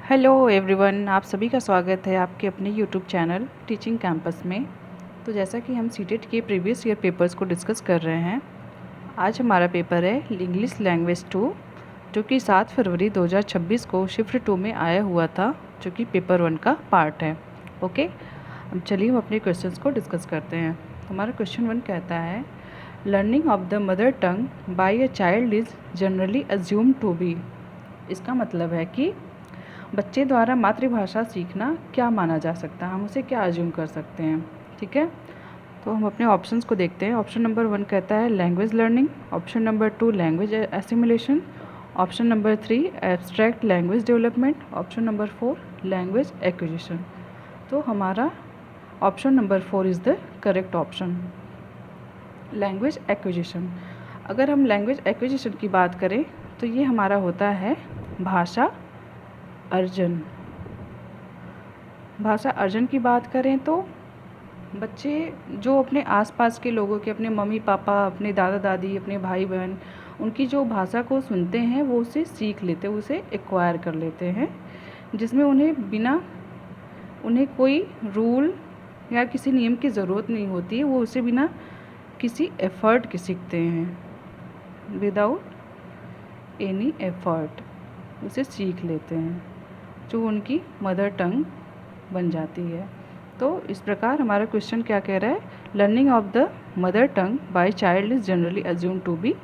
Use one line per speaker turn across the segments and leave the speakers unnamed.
Hello everyone, आप सभी का स्वागत है आपके अपने यूट्यूब चैनल टीचिंग कैंपस में। तो जैसा कि हम सीटेट के प्रीवियस ईयर पेपर्स को डिस्कस कर रहे हैं, आज हमारा पेपर है इंग्लिश लैंग्वेज 2, जो कि 7 फरवरी 2026 को शिफ्ट 2 में आया हुआ था, जो कि पेपर 1 का पार्ट है। ओके, अब चलिए हम अपने क्वेश्चंस को डिस्कस करते हैं। हमारा क्वेश्चन 1 कहता है, learning of the mother tongue by a child is generally assume to be. इसका मतलब है कि बच्चे द्वारा मातृभाषा सीखना क्या माना जा सकता है, हम उसे क्या अज्यूम कर सकते हैं। ठीक है, तो हम अपने ऑप्शंस को देखते हैं। ऑप्शन नंबर 1 कहता है language learning, option number 2 language assimilation, option number 3 abstract language development, option number 4 language acquisition. तो हमारा option number 4 is the correct option, language acquisition. अगर हम लैंग्वेज एक्विजिशन की बात करें तो ये हमारा होता है भाषा अर्जन। भाषा अर्जन की बात करें तो बच्चे जो अपने आसपास के लोगों के, अपने मम्मी पापा, अपने दादा दादी, अपने भाई बहन, उनकी जो भाषा को सुनते हैं वो उसे सीख लेते हैं, उसे एक्वायर कर लेते हैं, जिसमें उन्हें कोई रूल या किसी नियम की ज़रूरत नहीं होती है। वो उसे बिना किसी एफ़र्ट के सीखते हैं, विदाउट एनी एफ़र्ट उसे सीख लेते हैं, जो उनकी मदर टंग बन जाती है। तो इस प्रकार हमारा क्वेश्चन क्या कह रहा है, learning of the mother tongue by child is generally assume to be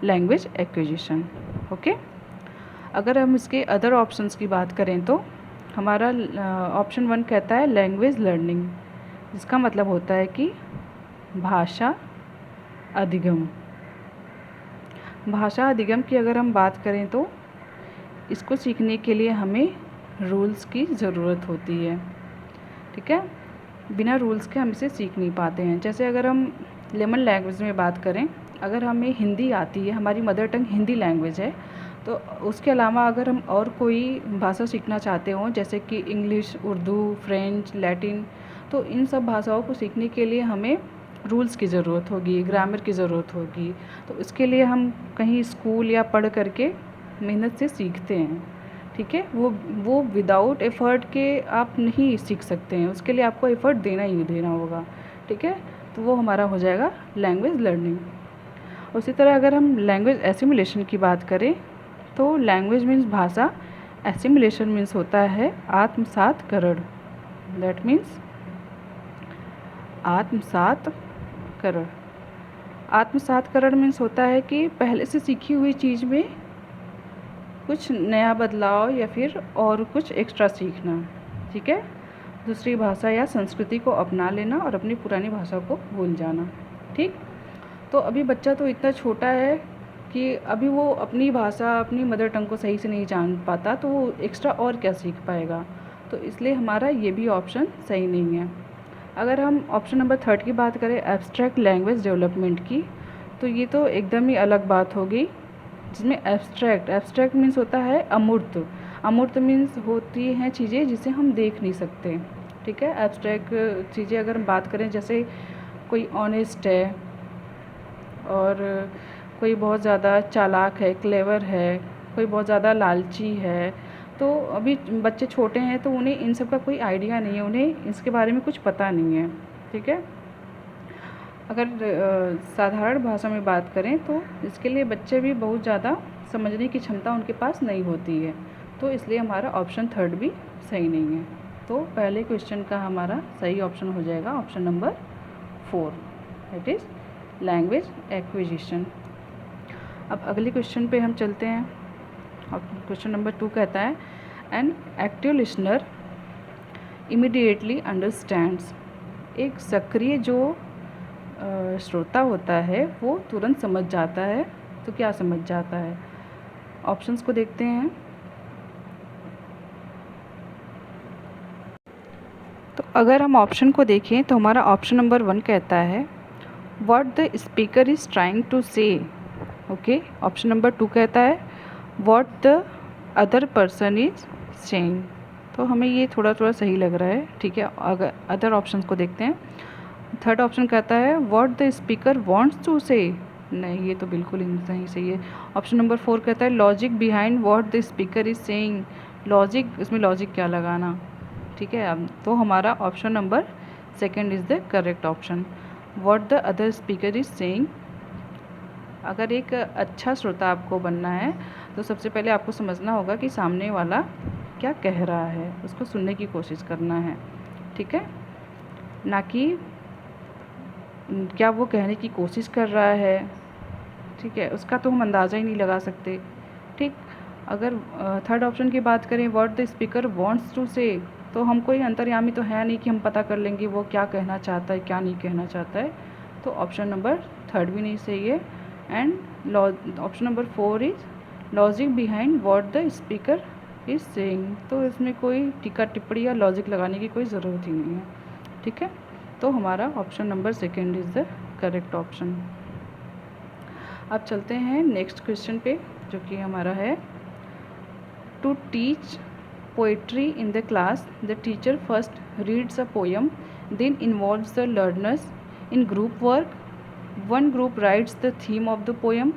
language acquisition. Okay, अगर हम इसके अदर ऑप्शंस की बात करें तो हमारा ऑप्शन 1 कहता है लैंग्वेज लर्निंग, जिसका मतलब होता है कि भाषा अधिगम। भाषा अधिगम की अगर हम बात करें तो इसको सीखने के लिए हमें रूल्स की ज़रूरत होती है। ठीक है, बिना रूल्स के हम इसे सीख नहीं पाते हैं। जैसे अगर हम लेमन लैंग्वेज में बात करें, अगर हमें हिंदी आती है, हमारी मदर टंग हिंदी लैंग्वेज है, तो उसके अलावा अगर हम और कोई भाषा सीखना चाहते हों, जैसे कि इंग्लिश, उर्दू, फ्रेंच, लैटिन, तो इन सब भाषाओं को सीखने के लिए हमें रूल्स की ज़रूरत होगी, ग्रामर की ज़रूरत होगी। तो इसके लिए हम कहीं स्कूल या पढ़ करके मेहनत से सीखते हैं। ठीक है, वो विदाउट एफ़र्ट के आप नहीं सीख सकते हैं, उसके लिए आपको एफ़र्ट देना ही देना होगा। ठीक है, तो वो हमारा हो जाएगा लैंग्वेज लर्निंग। उसी तरह अगर हम लैंग्वेज एसिमुलेशन की बात करें तो लैंग्वेज मीन्स भाषा, एसिमुलेशन मीन्स होता है आत्मसातकरण। दैट मीन्स आत्मसातकरण। आत्मसातकरण मीन्स होता है कि पहले से सीखी हुई चीज़ में कुछ नया बदलाव या फिर और कुछ एक्स्ट्रा सीखना। ठीक है, दूसरी भाषा या संस्कृति को अपना लेना और अपनी पुरानी भाषा को भूल जाना। ठीक, तो अभी बच्चा तो इतना छोटा है कि अभी वो अपनी भाषा, अपनी मदर टंग को सही से नहीं जान पाता, तो वो एक्स्ट्रा और क्या सीख पाएगा। तो इसलिए हमारा ये भी ऑप्शन सही नहीं है। अगर हम ऑप्शन नंबर 3 की बात करें, एब्स्ट्रैक्ट लैंग्वेज डेवलपमेंट की, तो ये तो एकदम ही अलग बात होगी, जिसमें एब्स्ट्रैक्ट मीन्स होता है अमूर्त। अमूर्त मीन्स होती हैं चीज़ें जिसे हम देख नहीं सकते। ठीक है, एब्स्ट्रैक्ट चीज़ें अगर हम बात करें, जैसे कोई ऑनेस्ट है और कोई बहुत ज़्यादा चालाक है, क्लेवर है, कोई बहुत ज़्यादा लालची है, तो अभी बच्चे छोटे हैं तो उन्हें इन सब का कोई आइडिया नहीं है, उन्हें इसके बारे में कुछ पता नहीं है। ठीक है, अगर साधारण भाषा में बात करें तो इसके लिए बच्चे भी बहुत ज़्यादा समझने की क्षमता उनके पास नहीं होती है, तो इसलिए हमारा ऑप्शन 3 भी सही नहीं है। तो पहले क्वेश्चन का हमारा सही ऑप्शन हो जाएगा option number 4, that is language acquisition. अब अगले क्वेश्चन पे हम चलते हैं। क्वेश्चन नंबर 2 कहता है, an active listener immediately understands. एक सक्रिय जो श्रोता होता है वो तुरंत समझ जाता है। तो क्या समझ जाता है, ऑप्शंस को देखते हैं। तो अगर हम ऑप्शन को देखें तो हमारा ऑप्शन नंबर 1 कहता है what the speaker is trying to say. Okay, option number 2 कहता है what the other person is saying. तो हमें ये थोड़ा थोड़ा सही लग रहा है। ठीक है, अगर अदर ऑप्शंस को देखते हैं, 3rd ऑप्शन कहता है what the speaker wants to say. नहीं, ये तो बिल्कुल ही नहीं सही है। ऑप्शन नंबर 4 कहता है logic behind what the speaker is saying. Logic, इसमें लॉजिक क्या लगाना, ठीक है। अब तो हमारा option number second is the correct option. What the other speaker is saying. अगर एक अच्छा श्रोता आपको बनना है तो सबसे पहले आपको समझना होगा कि सामने वाला क्या कह रहा है, उसको सुनने की कोशिश करना है, ठीक है, ना कि क्या वो कहने की कोशिश कर रहा है, ठीक है, उसका तो हम अंदाज़ा ही नहीं लगा सकते, ठीक। अगर थर्ड ऑप्शन की बात करें, what the speaker wants to say, तो हम कोई अंतर्यामी तो है नहीं कि हम पता कर लेंगे वो क्या कहना चाहता है क्या नहीं कहना चाहता है, तो ऑप्शन नंबर थर्ड भी नहीं सही है। And option number four is logic behind what the speaker is saying, तो इसमें कोई टीका टिप्पणी या लॉजिक लगाने की कोई ज़रूरत ही नहीं है, ठीक है। तो हमारा option number second is the correct option. अब चलते हैं नेक्स्ट क्वेश्चन पे, जो कि हमारा है to teach poetry in the class the teacher first reads a poem, then involves the learners in group work, one group writes the theme of the poem,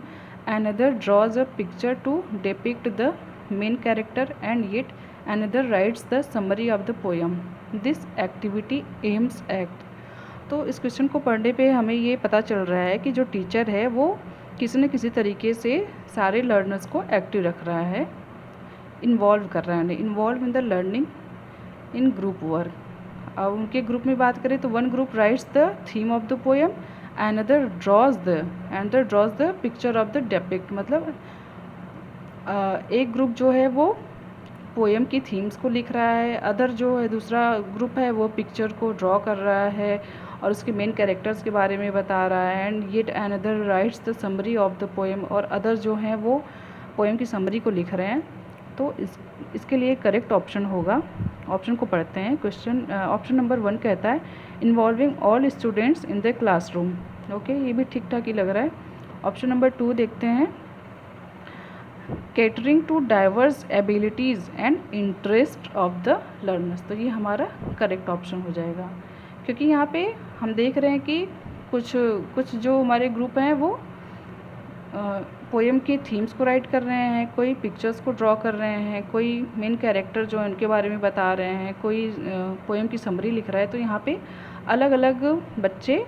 another draws a picture to depict the main character, and yet another writes the summary of the poem. This activity aims at। तो इस question को पढ़ने पे हमें ये पता चल रहा है कि जो टीचर है वो किसी न किसी तरीके से सारे लर्नर्स को एक्टिव रख रहा है, इन्वॉल्व कर रहा है, involve in the learning in group work. अब उनके ग्रुप में बात करें तो one group rights the theme of the poem, another draws the picture of the depict, मतलब एक ग्रुप जो है वो पोएम की थीम्स को लिख रहा है, अदर जो है दूसरा ग्रुप है वो पिक्चर को ड्रॉ कर रहा है और उसके मेन कैरेक्टर्स के बारे में बता रहा है, and yet another rights the summary of the poem, और अदर जो हैं वो पोएम की समरी को लिख रहे हैं। तो इसके लिए करेक्ट ऑप्शन होगा, ऑप्शन को पढ़ते हैं। क्वेश्चन ऑप्शन नंबर 1 कहता है involving all students in the classroom. Okay, ये भी ठीक ठाक ही लग रहा है। ऑप्शन नंबर 2 देखते हैं catering to diverse abilities and interest of the learners. तो ये हमारा करेक्ट ऑप्शन हो जाएगा, क्योंकि यहाँ पे हम देख रहे हैं कि कुछ जो हमारे ग्रुप हैं वो पोएम के थीम्स को राइट कर रहे हैं, कोई पिक्चर्स को ड्रॉ कर रहे हैं, कोई मेन कैरेक्टर जो है उनके बारे में बता रहे हैं, कोई पोएम की समरी लिख रहा है। तो यहाँ पे अलग अलग बच्चे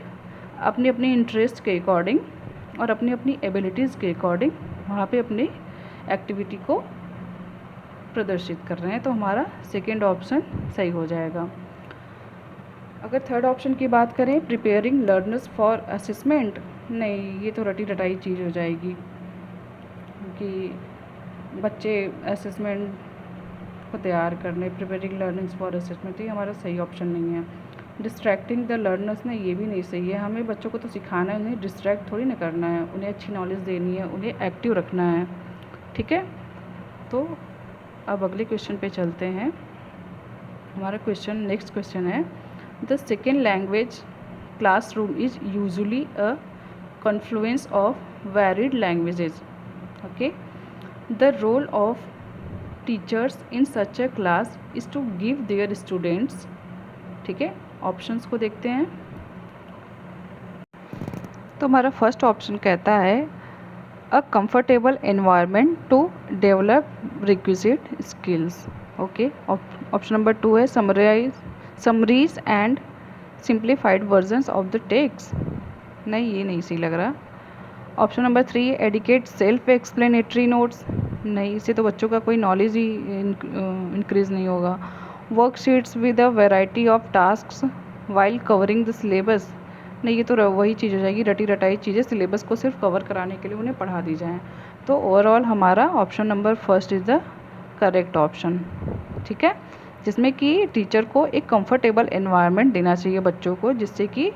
अपने अपने इंटरेस्ट के अकॉर्डिंग और अपनी अपनी एबिलिटीज़ के अकॉर्डिंग वहाँ पे अपनी एक्टिविटी को प्रदर्शित कर रहे हैं। तो हमारा सेकेंड ऑप्शन सही हो जाएगा। अगर थर्ड ऑप्शन की बात करें प्रिपेयरिंग लर्नर्स फॉर असेसमेंट, नहीं, ये तो रटी रटाई चीज़ हो जाएगी कि बच्चे असेसमेंट को तैयार करने, प्रिपेयरिंग लर्नर्स फॉर असेसमेंट, ये हमारा सही ऑप्शन नहीं है। डिस्ट्रैक्टिंग द लर्नर्स, ने ये भी नहीं सही है। हमें बच्चों को तो सिखाना है, उन्हें डिस्ट्रैक्ट थोड़ी ना करना है, उन्हें अच्छी नॉलेज देनी है, उन्हें एक्टिव रखना है, ठीक है। तो अब अगले क्वेश्चन पे चलते हैं। हमारा नेक्स्ट क्वेश्चन है the second language classroom is usually a confluence of varied languages. Okay, the role of teachers in such a class is to give their students, ठीक है। ऑप्शंस को देखते हैं। तो हमारा फर्स्ट ऑप्शन कहता है a comfortable environment to develop requisite skills. Okay, option number 2 है summaries and simplified versions of the text, नहीं, ये नहीं सही लग रहा। Option number 3 adequate self explanatory notes, नहीं, इससे तो बच्चों का कोई नॉलेज ही इंक्रीज़ नहीं होगा। Worksheets with a variety of tasks while covering the syllabus, नहीं, ये तो वही चीज़ हो जाएगी, रटी रटाई चीज़ें सिलेबस को सिर्फ कवर कराने के लिए उन्हें पढ़ा दी जाएँ। तो ओवरऑल हमारा option number first is the correct option, ठीक है, जिसमें कि टीचर को एक कंफर्टेबल एनवायरनमेंट देना चाहिए बच्चों को, जिससे कि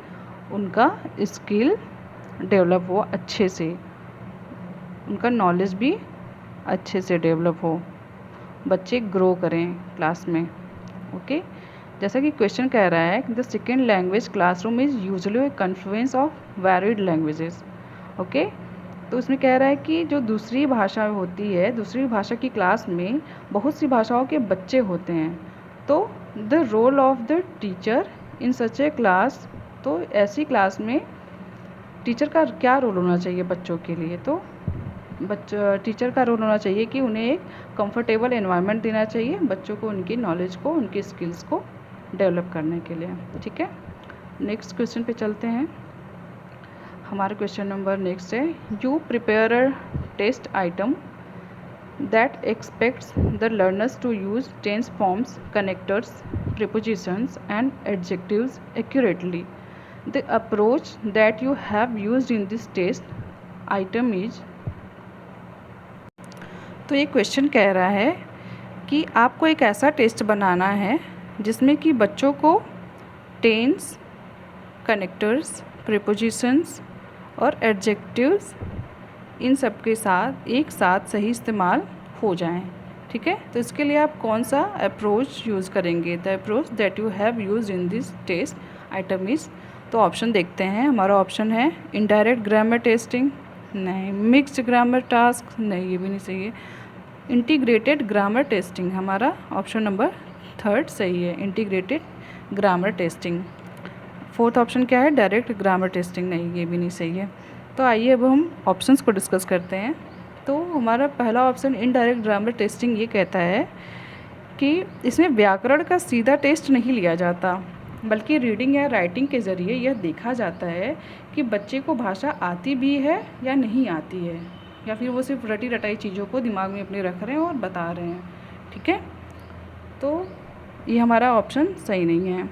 उनका स्किल डेवलप हो अच्छे से, उनका नॉलेज भी अच्छे से डेवलप हो, बच्चे ग्रो करें क्लास में। ओके, जैसा कि क्वेश्चन कह रहा है the second language classroom is usually confluence of varied languages. Okay, तो इसमें कह रहा है कि जो दूसरी भाषा होती है, दूसरी भाषा की क्लास में बहुत सी भाषाओं के बच्चे होते हैं। तो the role of the teacher in such a class, तो ऐसी क्लास में टीचर का क्या रोल होना चाहिए बच्चों के लिए, तो टीचर का रोल होना चाहिए कि उन्हें एक कंफर्टेबल एनवायरनमेंट देना चाहिए बच्चों को, उनकी नॉलेज को, उनकी स्किल्स को डेवलप करने के लिए। ठीक है, नेक्स्ट क्वेश्चन पे चलते हैं। हमारा क्वेश्चन नंबर नेक्स्ट है, you prepare a test item that expects the learners to use tense forms, connectors, prepositions and adjectives accurately. The approach that you have used in this test item is। तो ये question कह रहा है कि आपको एक ऐसा टेस्ट बनाना है जिसमें कि बच्चों को टेंस, कनेक्टर्स, प्रीपोजिशंस और एडजेक्टिव्स इन सब के साथ एक साथ सही इस्तेमाल हो जाएं। ठीक है, तो इसके लिए आप कौन सा अप्रोच यूज़ करेंगे? The approach that you have use in this test item is. तो ऑप्शन देखते हैं। हमारा ऑप्शन है इनडायरेक्ट ग्रामर टेस्टिंग, नहीं। मिक्स्ड ग्रामर टास्क, नहीं, ये भी नहीं सही है। इंटीग्रेटेड ग्रामर टेस्टिंग, हमारा ऑप्शन नंबर 3 सही है, integrated grammar testing. 4th option क्या है? डायरेक्ट ग्रामर टेस्टिंग, नहीं, ये भी नहीं सही है। तो आइए अब हम ऑप्शंस को डिस्कस करते हैं। तो हमारा पहला ऑप्शन इनडायरेक्ट ग्रामर टेस्टिंग ये कहता है कि इसमें व्याकरण का सीधा टेस्ट नहीं लिया जाता, बल्कि रीडिंग या राइटिंग के ज़रिए यह देखा जाता है कि बच्चे को भाषा आती भी है या नहीं आती है, या फिर वो सिर्फ रटी रटाई चीज़ों को दिमाग में अपने रख रहे हैं और बता रहे हैं। ठीक है, तो ये हमारा ऑप्शन सही नहीं है,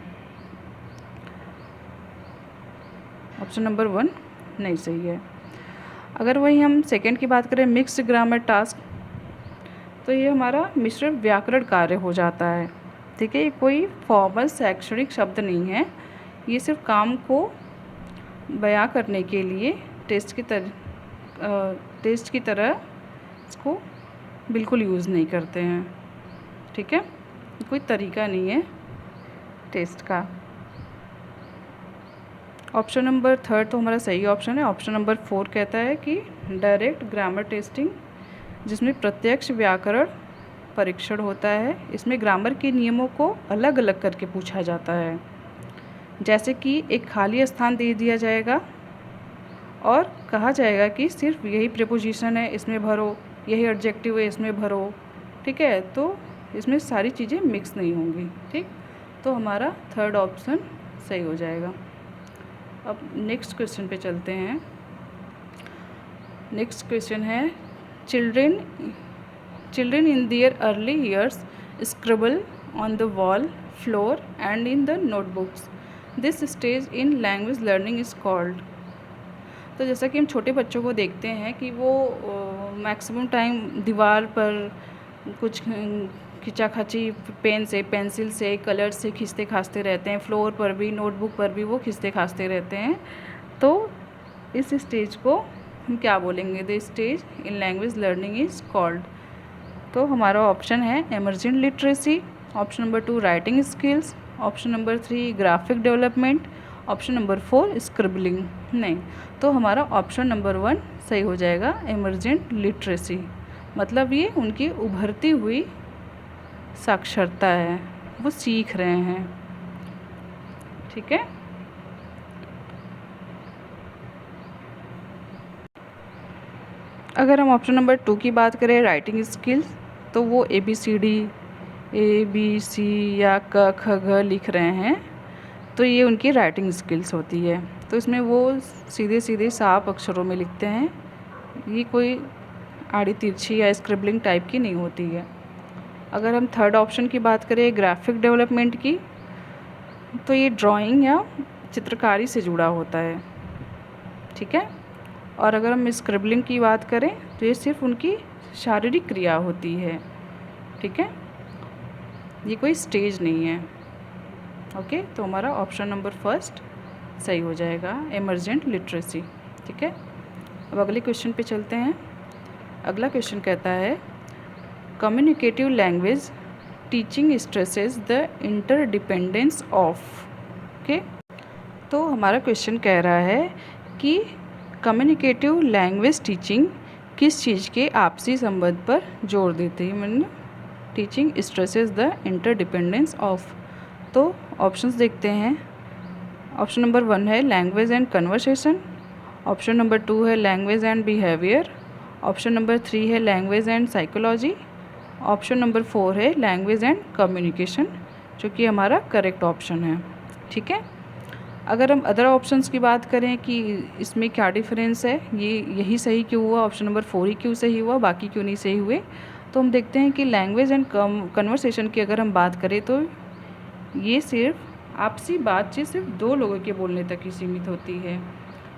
ऑप्शन नंबर 1 नहीं सही है। अगर वही हम सेकंड की बात करें, मिक्स्ड ग्रामर टास्क, तो ये हमारा मिश्र व्याकरण कार्य हो जाता है। ठीक है, ये कोई फॉर्मल शैक्षणिक शब्द नहीं है, ये सिर्फ काम को बयां करने के लिए टेस्ट की तरह इसको बिल्कुल यूज़ नहीं करते हैं। ठीक है, कोई तरीका नहीं है टेस्ट का। ऑप्शन नंबर 3 तो हमारा सही ऑप्शन है। ऑप्शन नंबर 4 कहता है कि डायरेक्ट ग्रामर टेस्टिंग, जिसमें प्रत्यक्ष व्याकरण परीक्षण होता है। इसमें ग्रामर के नियमों को अलग अलग करके पूछा जाता है, जैसे कि एक खाली स्थान दे दिया जाएगा और कहा जाएगा कि सिर्फ यही प्रीपोजिशन है, इसमें भरो, यही एडजेक्टिव है, इसमें भरो। ठीक है, तो इसमें सारी चीज़ें मिक्स नहीं होंगी। ठीक, तो हमारा 3rd ऑप्शन सही हो जाएगा। अब नेक्स्ट क्वेश्चन पे चलते हैं। नेक्स्ट क्वेश्चन है, children in their early years scribble on the wall, floor and in the notebooks. This stage in language learning is called. तो जैसा कि हम छोटे बच्चों को देखते हैं कि वो मैक्सिमम टाइम दीवार पर कुछ खिंचाखची पेन से, पेंसिल से, कलर से खींचते खांचते रहते हैं, फ्लोर पर भी, नोटबुक पर भी वो खींचते खांचते रहते हैं। तो इस स्टेज को हम क्या बोलेंगे? The stage in language learning is called. तो हमारा ऑप्शन है emergent literacy, option number 2 writing skills, option number 3 graphic development, option number 4 scribbling. नहीं, तो हमारा ऑप्शन नंबर 1 सही हो जाएगा, एमर्जेंट लिटरेसी। मतलब ये उनकी उभरती हुई साक्षरता है, वो सीख रहे हैं। ठीक है, अगर हम ऑप्शन नंबर 2 की बात करें राइटिंग स्किल्स, तो वो ABCD, ABC या क ख ग लिख रहे हैं, तो ये उनकी राइटिंग स्किल्स होती है। तो इसमें वो सीधे सीधे साफ अक्षरों में लिखते हैं, ये कोई आड़ी तिरछी या स्क्रिबलिंग टाइप की नहीं होती है। अगर हम 3rd ऑप्शन की बात करें ग्राफिक डेवलपमेंट की, तो ये ड्राइंग या चित्रकारी से जुड़ा होता है। ठीक है, और अगर हम स्क्रिबलिंग की बात करें तो ये सिर्फ उनकी शारीरिक क्रिया होती है। ठीक है, ये कोई स्टेज नहीं है। ओके, तो हमारा ऑप्शन नंबर 1 सही हो जाएगा, एमर्जेंट लिटरेसी। ठीक है, अब अगले क्वेश्चन पे चलते हैं। अगला क्वेश्चन कहता है, communicative language teaching stresses the interdependence of. Okay, तो हमारा क्वेश्चन कह रहा है कि कम्युनिकेटिव लैंग्वेज टीचिंग किस चीज़ के आपसी संबंध पर जोर देती है? मैंने teaching stresses the interdependence of. तो ऑप्शंस देखते हैं। ऑप्शन नंबर 1 है language and conversation, option number 2 है language and behaviour, option number 3 है language and psychology. Option number 4 है लैंग्वेज एंड कम्युनिकेशन, जो कि हमारा करेक्ट ऑप्शन है। ठीक है, अगर हम अदर ऑप्शंस की बात करें कि इसमें क्या डिफरेंस है, यही सही क्यों हुआ, ऑप्शन नंबर 4 ही क्यों सही हुआ, बाकी क्यों नहीं सही हुए, तो हम देखते हैं कि लैंग्वेज एंड कन्वर्सेशन की अगर हम बात करें तो ये सिर्फ आपसी बातचीत सिर्फ 2 लोगों के बोलने तक ही सीमित होती है,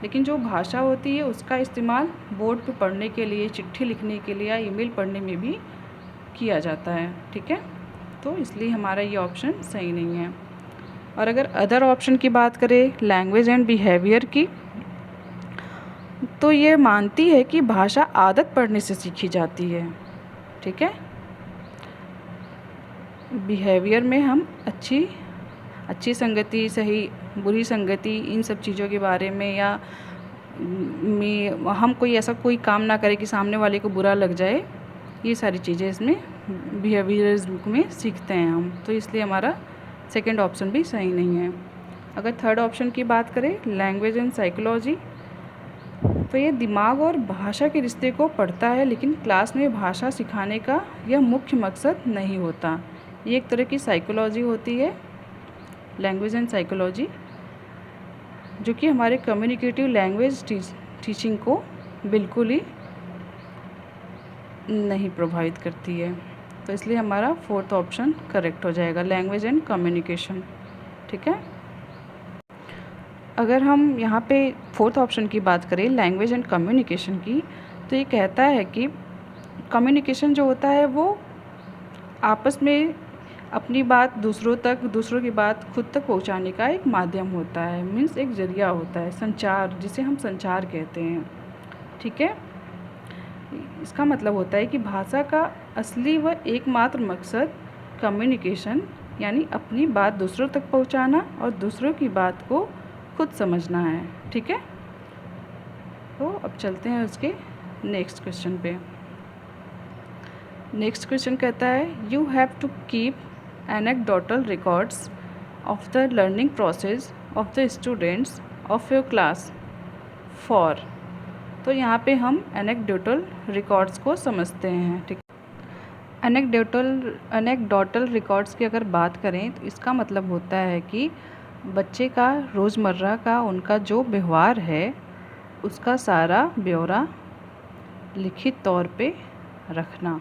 लेकिन जो भाषा होती है उसका इस्तेमाल बोर्ड पे पढ़ने के लिए, चिट्ठी लिखने के लिए या ईमेल पढ़ने में भी किया जाता है। ठीक है, तो इसलिए हमारा ये ऑप्शन सही नहीं है। और अगर अदर ऑप्शन की बात करें लैंग्वेज एंड बिहेवियर की, तो ये मानती है कि भाषा आदत पढ़ने से सीखी जाती है। ठीक है, बिहेवियर में हम अच्छी संगति, सही बुरी संगति, इन सब चीज़ों के बारे में, या हम कोई ऐसा कोई काम ना करें कि सामने वाले को बुरा लग जाए, ये सारी चीज़ें इसमें बिहेवियरिज्म में सीखते हैं हम, तो इसलिए हमारा सेकंड ऑप्शन भी सही नहीं है। अगर थर्ड ऑप्शन की बात करें लैंग्वेज एंड साइकोलॉजी, तो ये दिमाग और भाषा के रिश्ते को पढ़ता है, लेकिन क्लास में भाषा सिखाने का यह मुख्य मकसद नहीं होता। ये एक तरह की साइकोलॉजी होती है, लैंग्वेज एंड साइकोलॉजी, जो कि हमारे कम्युनिकेटिव लैंग्वेज टीचिंग को बिल्कुल ही नहीं प्रभावित करती है। तो इसलिए हमारा फोर्थ ऑप्शन करेक्ट हो जाएगा, लैंग्वेज एंड कम्युनिकेशन। ठीक है, अगर हम यहाँ पे फोर्थ ऑप्शन की बात करें लैंग्वेज एंड कम्युनिकेशन की, तो ये कहता है कि कम्युनिकेशन जो होता है वो आपस में अपनी बात दूसरों की बात खुद तक पहुँचाने का एक माध्यम होता है, मीन्स एक ज़रिया होता है, संचार, जिसे हम संचार कहते हैं। ठीक है, इसका मतलब होता है कि भाषा का असली व एकमात्र मकसद कम्युनिकेशन यानी अपनी बात दूसरों तक पहुंचाना और दूसरों की बात को खुद समझना है। ठीक है, तो अब चलते हैं उसके नेक्स्ट क्वेश्चन पे। नेक्स्ट क्वेश्चन कहता है you have to keep anecdotal records of the learning process of the students of your class for. तो यहाँ पे हम एनेक्डोटल रिकॉर्ड्स को समझते हैं। ठीक, एनेक्डोटल रिकॉर्ड्स की अगर बात करें तो इसका मतलब होता है कि बच्चे का रोज़मर्रा का उनका जो व्यवहार है उसका सारा ब्यौरा लिखित तौर पे रखना।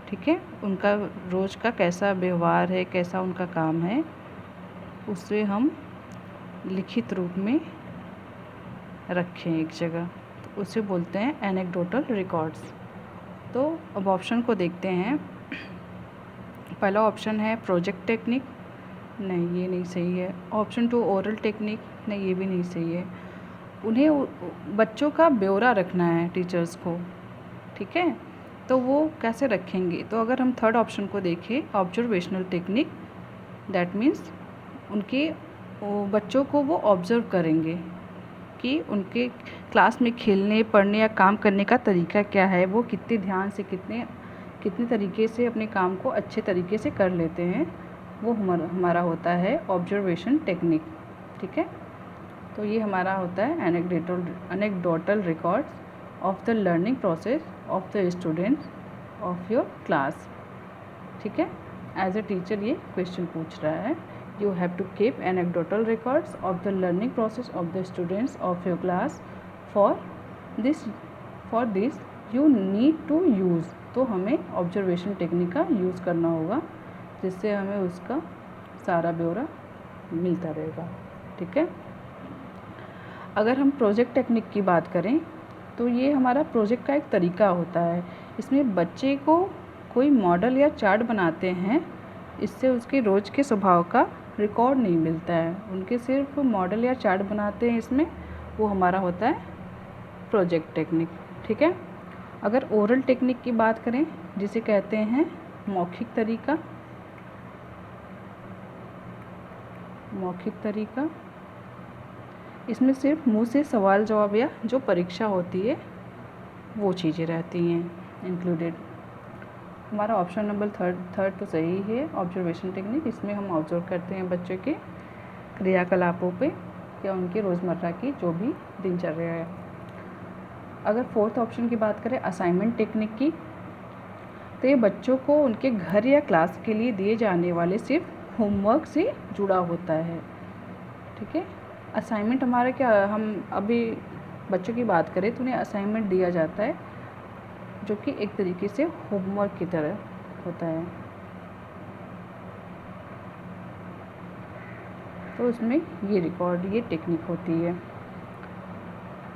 ठीक है, उनका रोज़ का कैसा व्यवहार है, कैसा उनका काम है, उसे हम लिखित रूप में रखें एक जगह, तो उसे बोलते हैं एनेक्डोटल रिकॉर्ड्स। तो अब ऑप्शन को देखते हैं। पहला ऑप्शन है प्रोजेक्ट टेक्निक, नहीं ये नहीं सही है। ऑप्शन 2 ओरल टेक्निक, नहीं ये भी नहीं सही है। उन्हें बच्चों का ब्यौरा रखना है टीचर्स को। ठीक है, तो वो कैसे रखेंगे, तो अगर हम थर्ड ऑप्शन को देखें ऑब्जर्वेशनल टेक्निक, दैट मीन्स उनके बच्चों को वो ऑब्ज़र्व करेंगे कि उनके क्लास में खेलने, पढ़ने या काम करने का तरीका क्या है, वो कितने ध्यान से कितने तरीके से अपने काम को अच्छे तरीके से कर लेते हैं, वो हमारा होता है ऑब्जर्वेशन टेक्निक। ठीक है, तो ये हमारा होता है anecdotal records of the learning process of the students of your class. ठीक है, एज ए टीचर ये क्वेश्चन पूछ रहा है, you have to keep anecdotal records of the learning process of the students of your class for this you need to use। तो हमें observation technique का use करना होगा, जिससे हमें उसका सारा ब्यौरा मिलता रहेगा। ठीक है, अगर हम प्रोजेक्ट टेक्निक की बात करें तो ये हमारा प्रोजेक्ट का एक तरीका होता है। इसमें बच्चे को कोई मॉडल या चार्ट बनाते हैं, इससे उसके रोज़ के स्वभाव का रिकॉर्ड नहीं मिलता है, उनके सिर्फ मॉडल या चार्ट बनाते हैं इसमें, वो हमारा होता है प्रोजेक्ट टेक्निक। ठीक है, अगर ओरल टेक्निक की बात करें जिसे कहते हैं मौखिक तरीका, इसमें सिर्फ मुंह से सवाल जवाब या जो परीक्षा होती है वो चीज़ें रहती हैं इंक्लूडेड। हमारा ऑप्शन नंबर थर्ड तो सही है, ऑब्जर्वेशन टेक्निक। इसमें हम ऑब्जर्व करते हैं बच्चों के क्रियाकलापों पे या उनके रोज़मर्रा की जो भी दिनचर्या है। अगर फोर्थ ऑप्शन की बात करें असाइनमेंट टेक्निक की, तो ये बच्चों को उनके घर या क्लास के लिए दिए जाने वाले सिर्फ होमवर्क से जुड़ा होता है। ठीक है, असाइनमेंट हमारा क्या, हम अभी बच्चों की बात करें तो उन्हें असाइनमेंट दिया जाता है जो कि एक तरीके से होमवर्क की तरह होता है। तो उसमें ये टेक्निक होती है।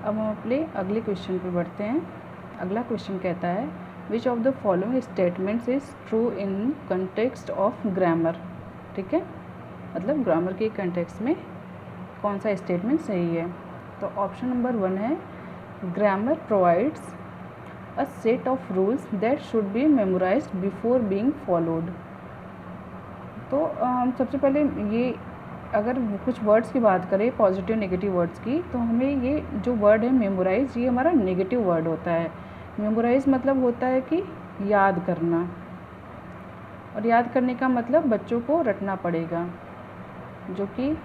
अब हम अपने अगले क्वेश्चन पे बढ़ते हैं। अगला क्वेश्चन कहता है विच of the following statements is true in context of grammar. ठीक है, मतलब ग्रामर के कंटेक्स्ट में कौन सा स्टेटमेंट सही है। तो ऑप्शन नंबर 1 है grammar provides a set of rules that should be memorised before being followed. तो सबसे पहले ये अगर कुछ वर्ड्स की बात करें पॉजिटिव नेगेटिव वर्ड्स की, तो हमें ये जो वर्ड है मेमोराइज, ये हमारा नेगेटिव वर्ड होता है। मेमोराइज मतलब होता है कि याद करना, और याद करने का मतलब बच्चों को रटना पड़ेगा, जो कि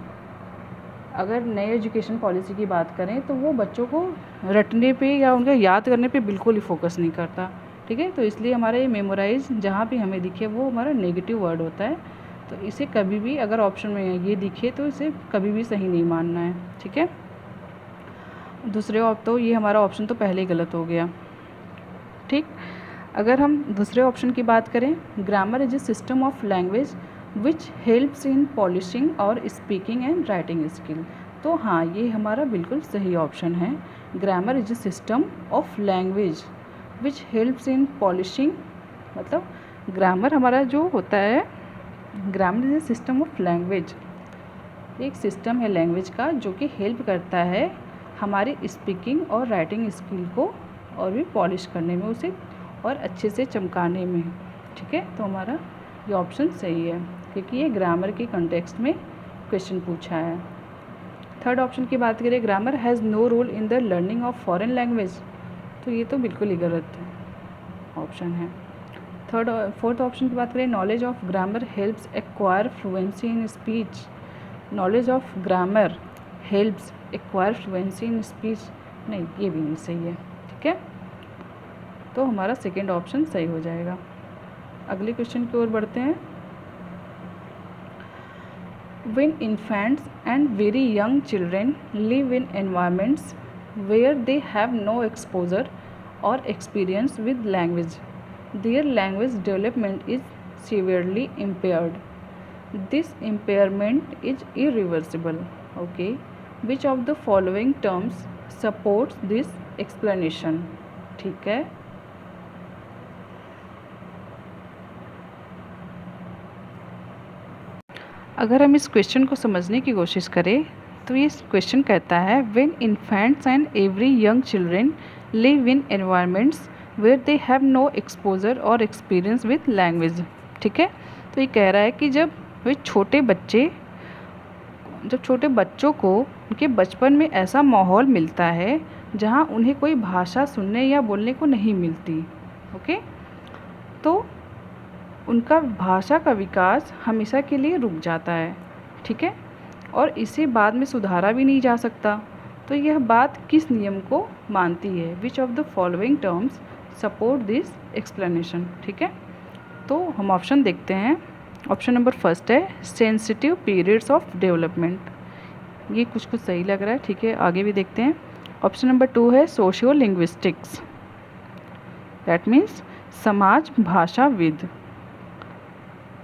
अगर नई एजुकेशन पॉलिसी की बात करें तो वो बच्चों को रटने पे या उनका याद करने पे बिल्कुल ही फोकस नहीं करता। ठीक है, तो इसलिए हमारा ये मेमोराइज जहाँ भी हमें दिखे वो हमारा नेगेटिव वर्ड होता है। तो इसे कभी भी अगर ऑप्शन में ये दिखे तो इसे कभी भी सही नहीं मानना है। ठीक है, तो ये हमारा ऑप्शन तो पहले ही गलत हो गया। ठीक, अगर हम दूसरे ऑप्शन की बात करें, grammar is a system of language which helps in polishing और स्पीकिंग एंड राइटिंग स्किल। तो हाँ, ये हमारा बिल्कुल सही ऑप्शन है। Grammar is a system of language which helps in polishing, मतलब ग्रामर हमारा जो होता है, grammar is a system of language, एक सिस्टम है लैंग्वेज का जो कि हेल्प करता है हमारी स्पीकिंग और राइटिंग स्किल को और भी पॉलिश करने में, उसे और अच्छे से चमकाने में। ठीक है, तो हमारा ये ऑप्शन सही है क्योंकि ये ग्रामर के कॉन्टेक्स्ट में क्वेश्चन पूछा है। थर्ड ऑप्शन की बात करें, grammar has no role in the learning of foreign language. तो ये तो बिल्कुल ही गलत ऑप्शन है। फोर्थ ऑप्शन की बात करें, knowledge of grammar helps acquire fluency in speech. Knowledge of grammar helps acquire fluency in speech, नहीं, ये भी नहीं सही है। ठीक है, तो हमारा सेकेंड ऑप्शन सही हो जाएगा। अगले क्वेश्चन की ओर बढ़ते हैं। When infants and very young children live in environments where they have no exposure or experience with language, their language development is severely impaired. This impairment is irreversible. Okay, which of the following terms supports this explanation? ठीक है, अगर हम इस question को समझने की कोशिश करें तो ये क्वेश्चन कहता है when infants and every young children live in environments where they have no exposure or experience with language. ठीक है, तो ये कह रहा है कि जब छोटे बच्चों को उनके बचपन में ऐसा माहौल मिलता है जहाँ उन्हें कोई भाषा सुनने या बोलने को नहीं मिलती। ओके, तो उनका भाषा का विकास हमेशा के लिए रुक जाता है। ठीक है, और इसे बाद में सुधारा भी नहीं जा सकता। तो यह बात किस नियम को मानती है? विच of the following terms support this explanation. ठीक है, तो हम ऑप्शन देखते हैं। ऑप्शन नंबर फर्स्ट है सेंसिटिव पीरियड्स ऑफ डेवलपमेंट, ये कुछ सही लग रहा है। ठीक है, आगे भी देखते हैं। ऑप्शन नंबर 2 है सोशियो लिंग्विस्टिक्स, दैट मीन्स समाज भाषाविद,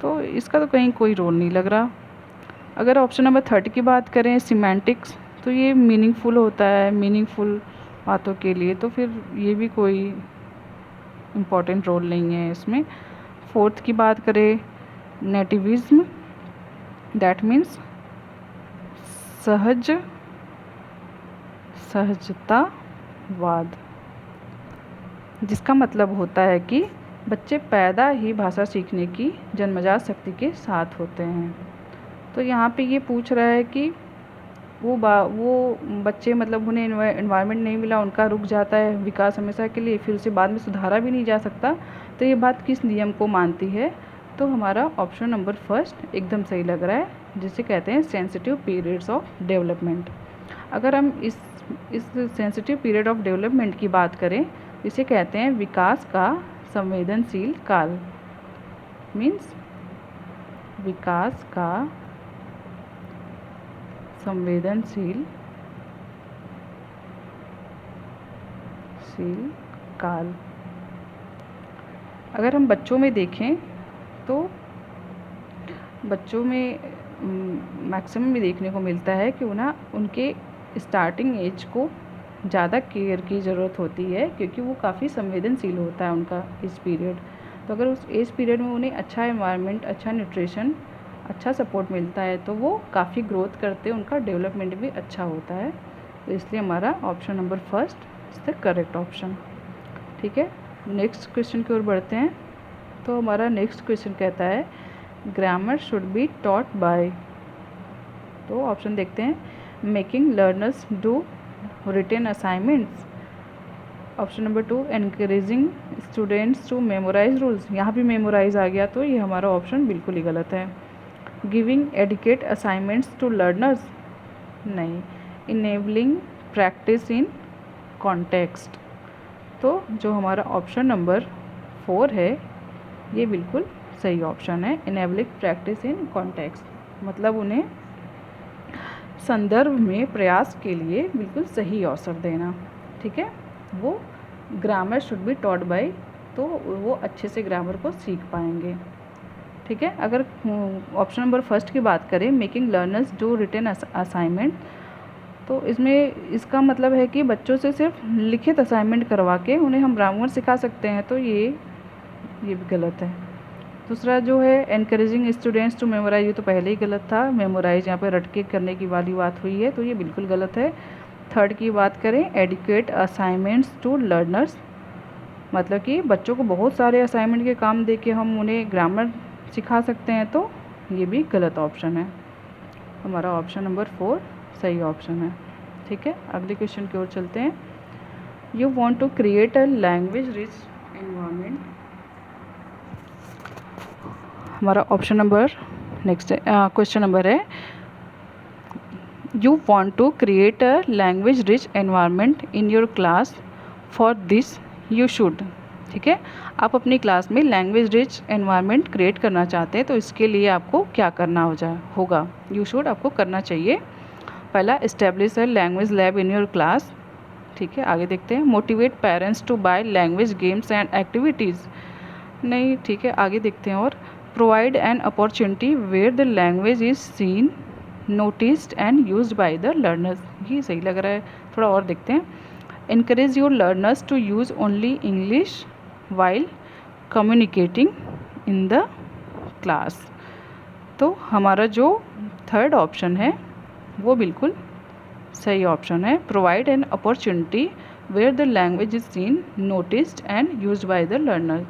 तो इसका तो कहीं कोई रोल नहीं लग रहा। अगर ऑप्शन नंबर 3 की बात करें सिमेंटिक्स, तो ये मीनिंगफुल होता है मीनिंगफुल बातों के लिए, तो फिर ये भी कोई इम्पोर्टेंट रोल नहीं है इसमें। फोर्थ की बात करें नेटिविज्म, दैट मीन्स सहजतावाद, जिसका मतलब होता है कि बच्चे पैदा ही भाषा सीखने की जन्मजात शक्ति के साथ होते हैं। तो यहाँ पे ये पूछ रहा है कि वो बच्चे मतलब उन्हें एनवायरनमेंट नहीं मिला, उनका रुक जाता है विकास हमेशा के लिए, फिर उसे बाद में सुधारा भी नहीं जा सकता। तो ये बात किस नियम को मानती है? तो हमारा ऑप्शन नंबर फर्स्ट एकदम सही लग रहा है, जिसे कहते हैं सेंसिटिव पीरियड्स ऑफ डेवलपमेंट। अगर हम इस इस सेंसिटिव पीरियड ऑफ डेवलपमेंट की बात करें, इसे कहते हैं विकास का संवेदनशील काल। मीन्स विकास का संवेदनशील काल। अगर हम बच्चों में देखें तो बच्चों में मैक्सिमम में देखने को मिलता है कि उनके स्टार्टिंग एज को ज़्यादा केयर की ज़रूरत होती है, क्योंकि वो काफ़ी संवेदनशील होता है उनका एज पीरियड। तो अगर उस एज पीरियड में उन्हें अच्छा एनवायरनमेंट, अच्छा न्यूट्रिशन, अच्छा सपोर्ट मिलता है तो वो काफ़ी ग्रोथ करते हैं, उनका डेवलपमेंट भी अच्छा होता है। तो इसलिए हमारा option number first is the correct option. ठीक है, नेक्स्ट क्वेश्चन की ओर बढ़ते हैं। तो हमारा नेक्स्ट क्वेश्चन कहता है grammar should be taught by. तो ऑप्शन देखते हैं, making learners do written assignments. Option number 2, encouraging students to memorise rules. यहाँ भी मेमोराइज आ गया तो ये हमारा ऑप्शन बिल्कुल ही गलत है। Giving adequate assignments to learners, नहीं। Enabling practice in context. तो जो हमारा ऑप्शन नंबर 4 है ये बिल्कुल सही ऑप्शन है। इनेबलिंग प्रैक्टिस इन कॉन्टेक्स्ट मतलब उन्हें संदर्भ में प्रयास के लिए बिल्कुल सही अवसर देना। ठीक है, वो grammar should be taught by, तो वो अच्छे से ग्रामर को सीख पाएंगे। ठीक है, अगर ऑप्शन नंबर फर्स्ट की बात करें, making learners do written assignment, तो इसमें इसका मतलब है कि बच्चों से सिर्फ लिखित असाइनमेंट करवा के उन्हें हम ग्रामर सिखा सकते हैं, तो ये भी गलत है। दूसरा जो है एनकरेजिंग स्टूडेंट्स टू मेमोराइज, ये तो पहले ही गलत था। मेमोराइज यहाँ पे रट के करने की वाली बात हुई है, तो ये बिल्कुल गलत है। थर्ड की बात करें, एडिकेट असाइनमेंट्स टू लर्नर्स, मतलब कि बच्चों को बहुत सारे असाइनमेंट के काम दे के हम उन्हें ग्रामर सिखा सकते हैं, तो ये भी गलत ऑप्शन है। हमारा ऑप्शन नंबर 4 सही ऑप्शन है। ठीक है, अगले क्वेश्चन की ओर चलते हैं। You want to create a language rich environment. हमारा option number next question number है, you want to create a language rich environment in your class, for this you should. ठीक है, आप अपनी क्लास में लैंग्वेज रिच एनवायरनमेंट क्रिएट करना चाहते हैं, तो इसके लिए आपको क्या करना होगा। यू शुड आपको करना चाहिए। पहला, establish a language lab in your class. ठीक है, आगे देखते हैं। Motivate parents to buy language games and activities, नहीं। ठीक है, आगे देखते हैं। और provide an opportunity where the language is seen, noticed and used by the learners, ये सही लग रहा है। थोड़ा और देखते हैं। encourage your learners to use only English while communicating in the class। तो हमारा जो थर्ड ऑप्शन है वो बिल्कुल सही ऑप्शन है। Provide an opportunity where the language is seen, noticed and used by the learner.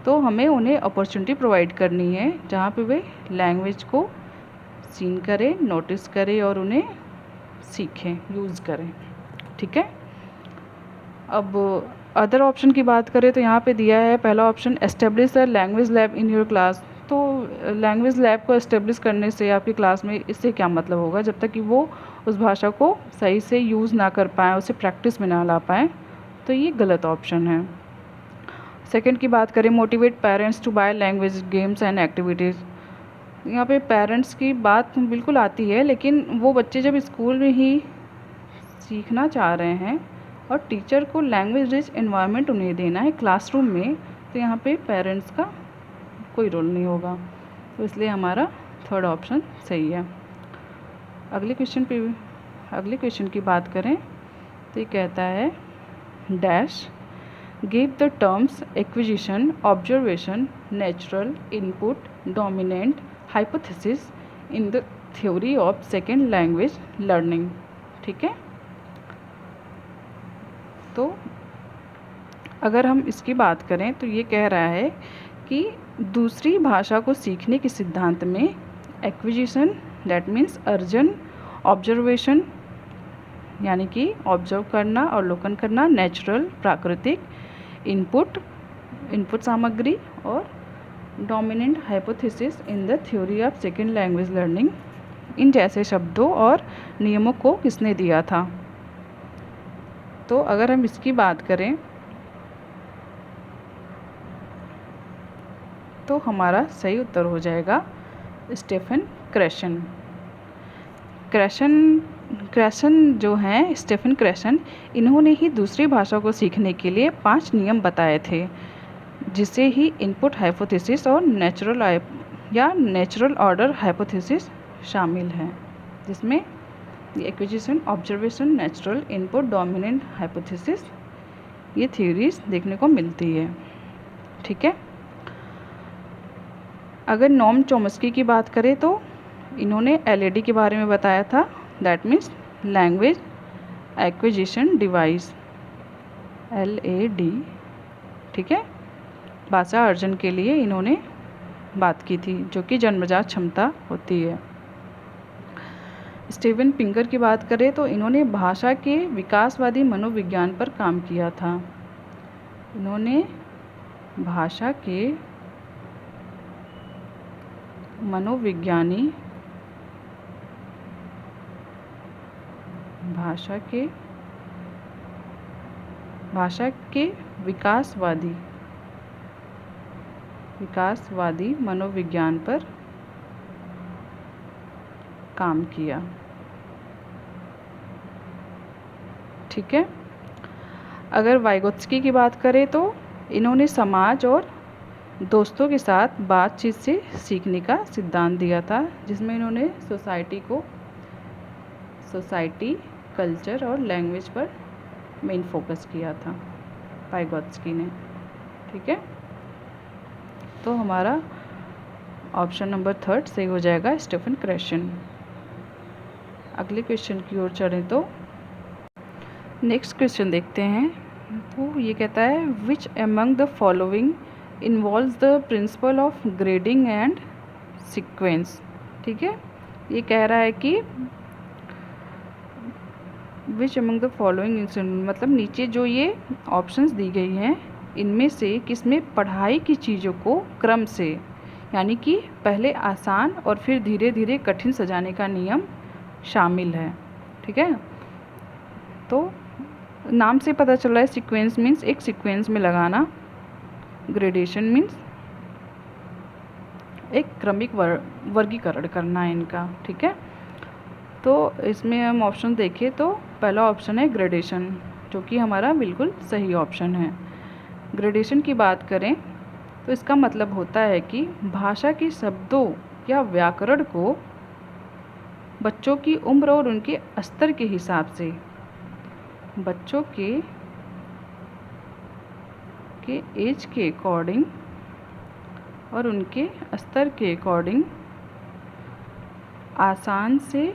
तो हमें उन्हें अपॉर्चुनिटी प्रोवाइड करनी है जहाँ पे वे लैंग्वेज को सीन करें, नोटिस करें और उन्हें सीखें, यूज़ करें। ठीक है, अब अदर ऑप्शन की बात करें तो यहाँ पे दिया है पहला option, establish a language lab in your class. तो लैंग्वेज लैब को एस्टेब्लिश करने से आपकी क्लास में इससे क्या मतलब होगा, जब तक कि वो उस भाषा को सही से यूज़ ना कर पाएँ, उसे प्रैक्टिस में ना ला पाएँ, तो ये गलत ऑप्शन है। सेकंड की बात करें, motivate parents to buy language games and activities. यहाँ पे पेरेंट्स की बात बिल्कुल आती है, लेकिन वो बच्चे जब स्कूल में ही सीखना चाह रहे हैं और टीचर को लैंग्वेज रिच एनवायरनमेंट उन्हें देना है क्लासरूम में, तो यहाँ पे पेरेंट्स का कोई रोल नहीं होगा। तो इसलिए हमारा थर्ड ऑप्शन सही है। अगले क्वेश्चन की बात करें तो ये कहता है dash give the terms acquisition, observation, natural, input, dominant, hypothesis in the theory of second language learning. ठीक है, तो अगर हम इसकी बात करें तो ये कह रहा है कि दूसरी भाषा को सीखने के सिद्धांत में एक्विजिशन, दैट मीन्स अर्जन, ऑब्जर्वेशन यानी कि ऑब्जर्व करना, अवलोकन करना, नेचुरल प्राकृतिक, इनपुट सामग्री और dominant hypothesis in the theory of second language learning, इन जैसे शब्दों और नियमों को किसने दिया था। तो अगर हम इसकी बात करें तो हमारा सही उत्तर हो जाएगा स्टेफन क्रैशन। क्रैशन जो हैं, स्टेफन क्रैशन, इन्होंने ही दूसरी भाषा को सीखने के लिए 5 नियम बताए थे, जिसे ही इनपुट हाइपोथेसिस और नेचुरल ऑर्डर हाइपोथेसिस शामिल है, जिसमें acquisition, observation, natural input, dominant hypothesis, ये थ्योरीज देखने को मिलती है। ठीक है। अगर नॉम चॉम्स्की की बात करें तो इन्होंने LAD के बारे में बताया था, that means language acquisition device, LAD। ठीक है। भाषा अर्जन के लिए इन्होंने बात की थी, जो कि जन्मजात क्षमता होती है। स्टीवन पिंकर की बात करें तो इन्होंने भाषा के विकासवादी मनोविज्ञान पर काम किया था। इन्होंने भाषा के मनोविज्ञानी भाषा के विकासवादी मनोविज्ञान पर काम किया। ठीक है। अगर वाइगोत्स्की की बात करें तो इन्होंने समाज और दोस्तों के साथ बातचीत से सीखने का सिद्धांत दिया था, जिसमें इन्होंने सोसाइटी, कल्चर और लैंग्वेज पर मेन फोकस किया था वाइगोत्स्की ने। ठीक है। तो हमारा ऑप्शन नंबर 3 सही हो जाएगा, स्टीफन क्रैशन। अगले क्वेश्चन की ओर चलें तो नेक्स्ट क्वेश्चन देखते हैं। तो ये कहता है which among the following involves the principle of grading and sequence. ठीक है। ये कह रहा है कि विच एमंग द फॉलोइंग, मतलब नीचे जो ये ऑप्शंस दी गई हैं, इनमें से किसमें पढ़ाई की चीज़ों को क्रम से, यानी कि पहले आसान और फिर धीरे धीरे कठिन सजाने का नियम शामिल है। ठीक है। तो नाम से पता चल रहा है, सीक्वेंस मीन्स एक सीक्वेंस में लगाना, ग्रेडेशन मीन्स एक क्रमिक वर्गीकरण करना है इनका। ठीक है। तो इसमें हम ऑप्शन देखें तो पहला ऑप्शन है ग्रेडेशन, जो कि हमारा बिल्कुल सही ऑप्शन है। ग्रेडेशन की बात करें तो इसका मतलब होता है कि भाषा के शब्दों या व्याकरण को बच्चों की उम्र और उनके स्तर के हिसाब से, बच्चों के एज के अकॉर्डिंग और उनके स्तर के अकॉर्डिंग आसान से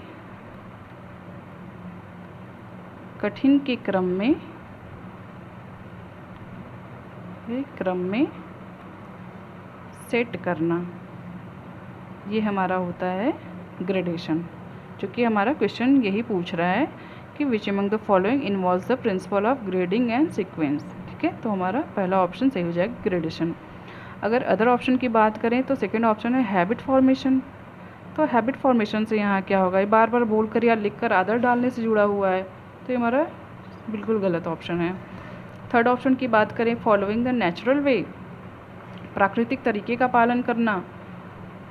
कठिन के क्रम में सेट करना, ये हमारा होता है ग्रेडेशन। चूँकि हमारा क्वेश्चन यही पूछ रहा है कि which among the following involves the principle of grading and sequence. ठीक है। तो हमारा पहला ऑप्शन सही हो जाएगा, ग्रेडेशन। अगर अदर ऑप्शन की बात करें तो सेकेंड ऑप्शन है हैबिट फॉर्मेशन। तो हैबिट फॉर्मेशन से यहाँ क्या होगा, ये बार बार बोल कर या लिख कर आदत डालने से जुड़ा हुआ है, तो ये हमारा बिल्कुल गलत ऑप्शन है। थर्ड ऑप्शन की बात करें, फॉलोइंग द नेचुरल वे, प्राकृतिक तरीके का पालन करना,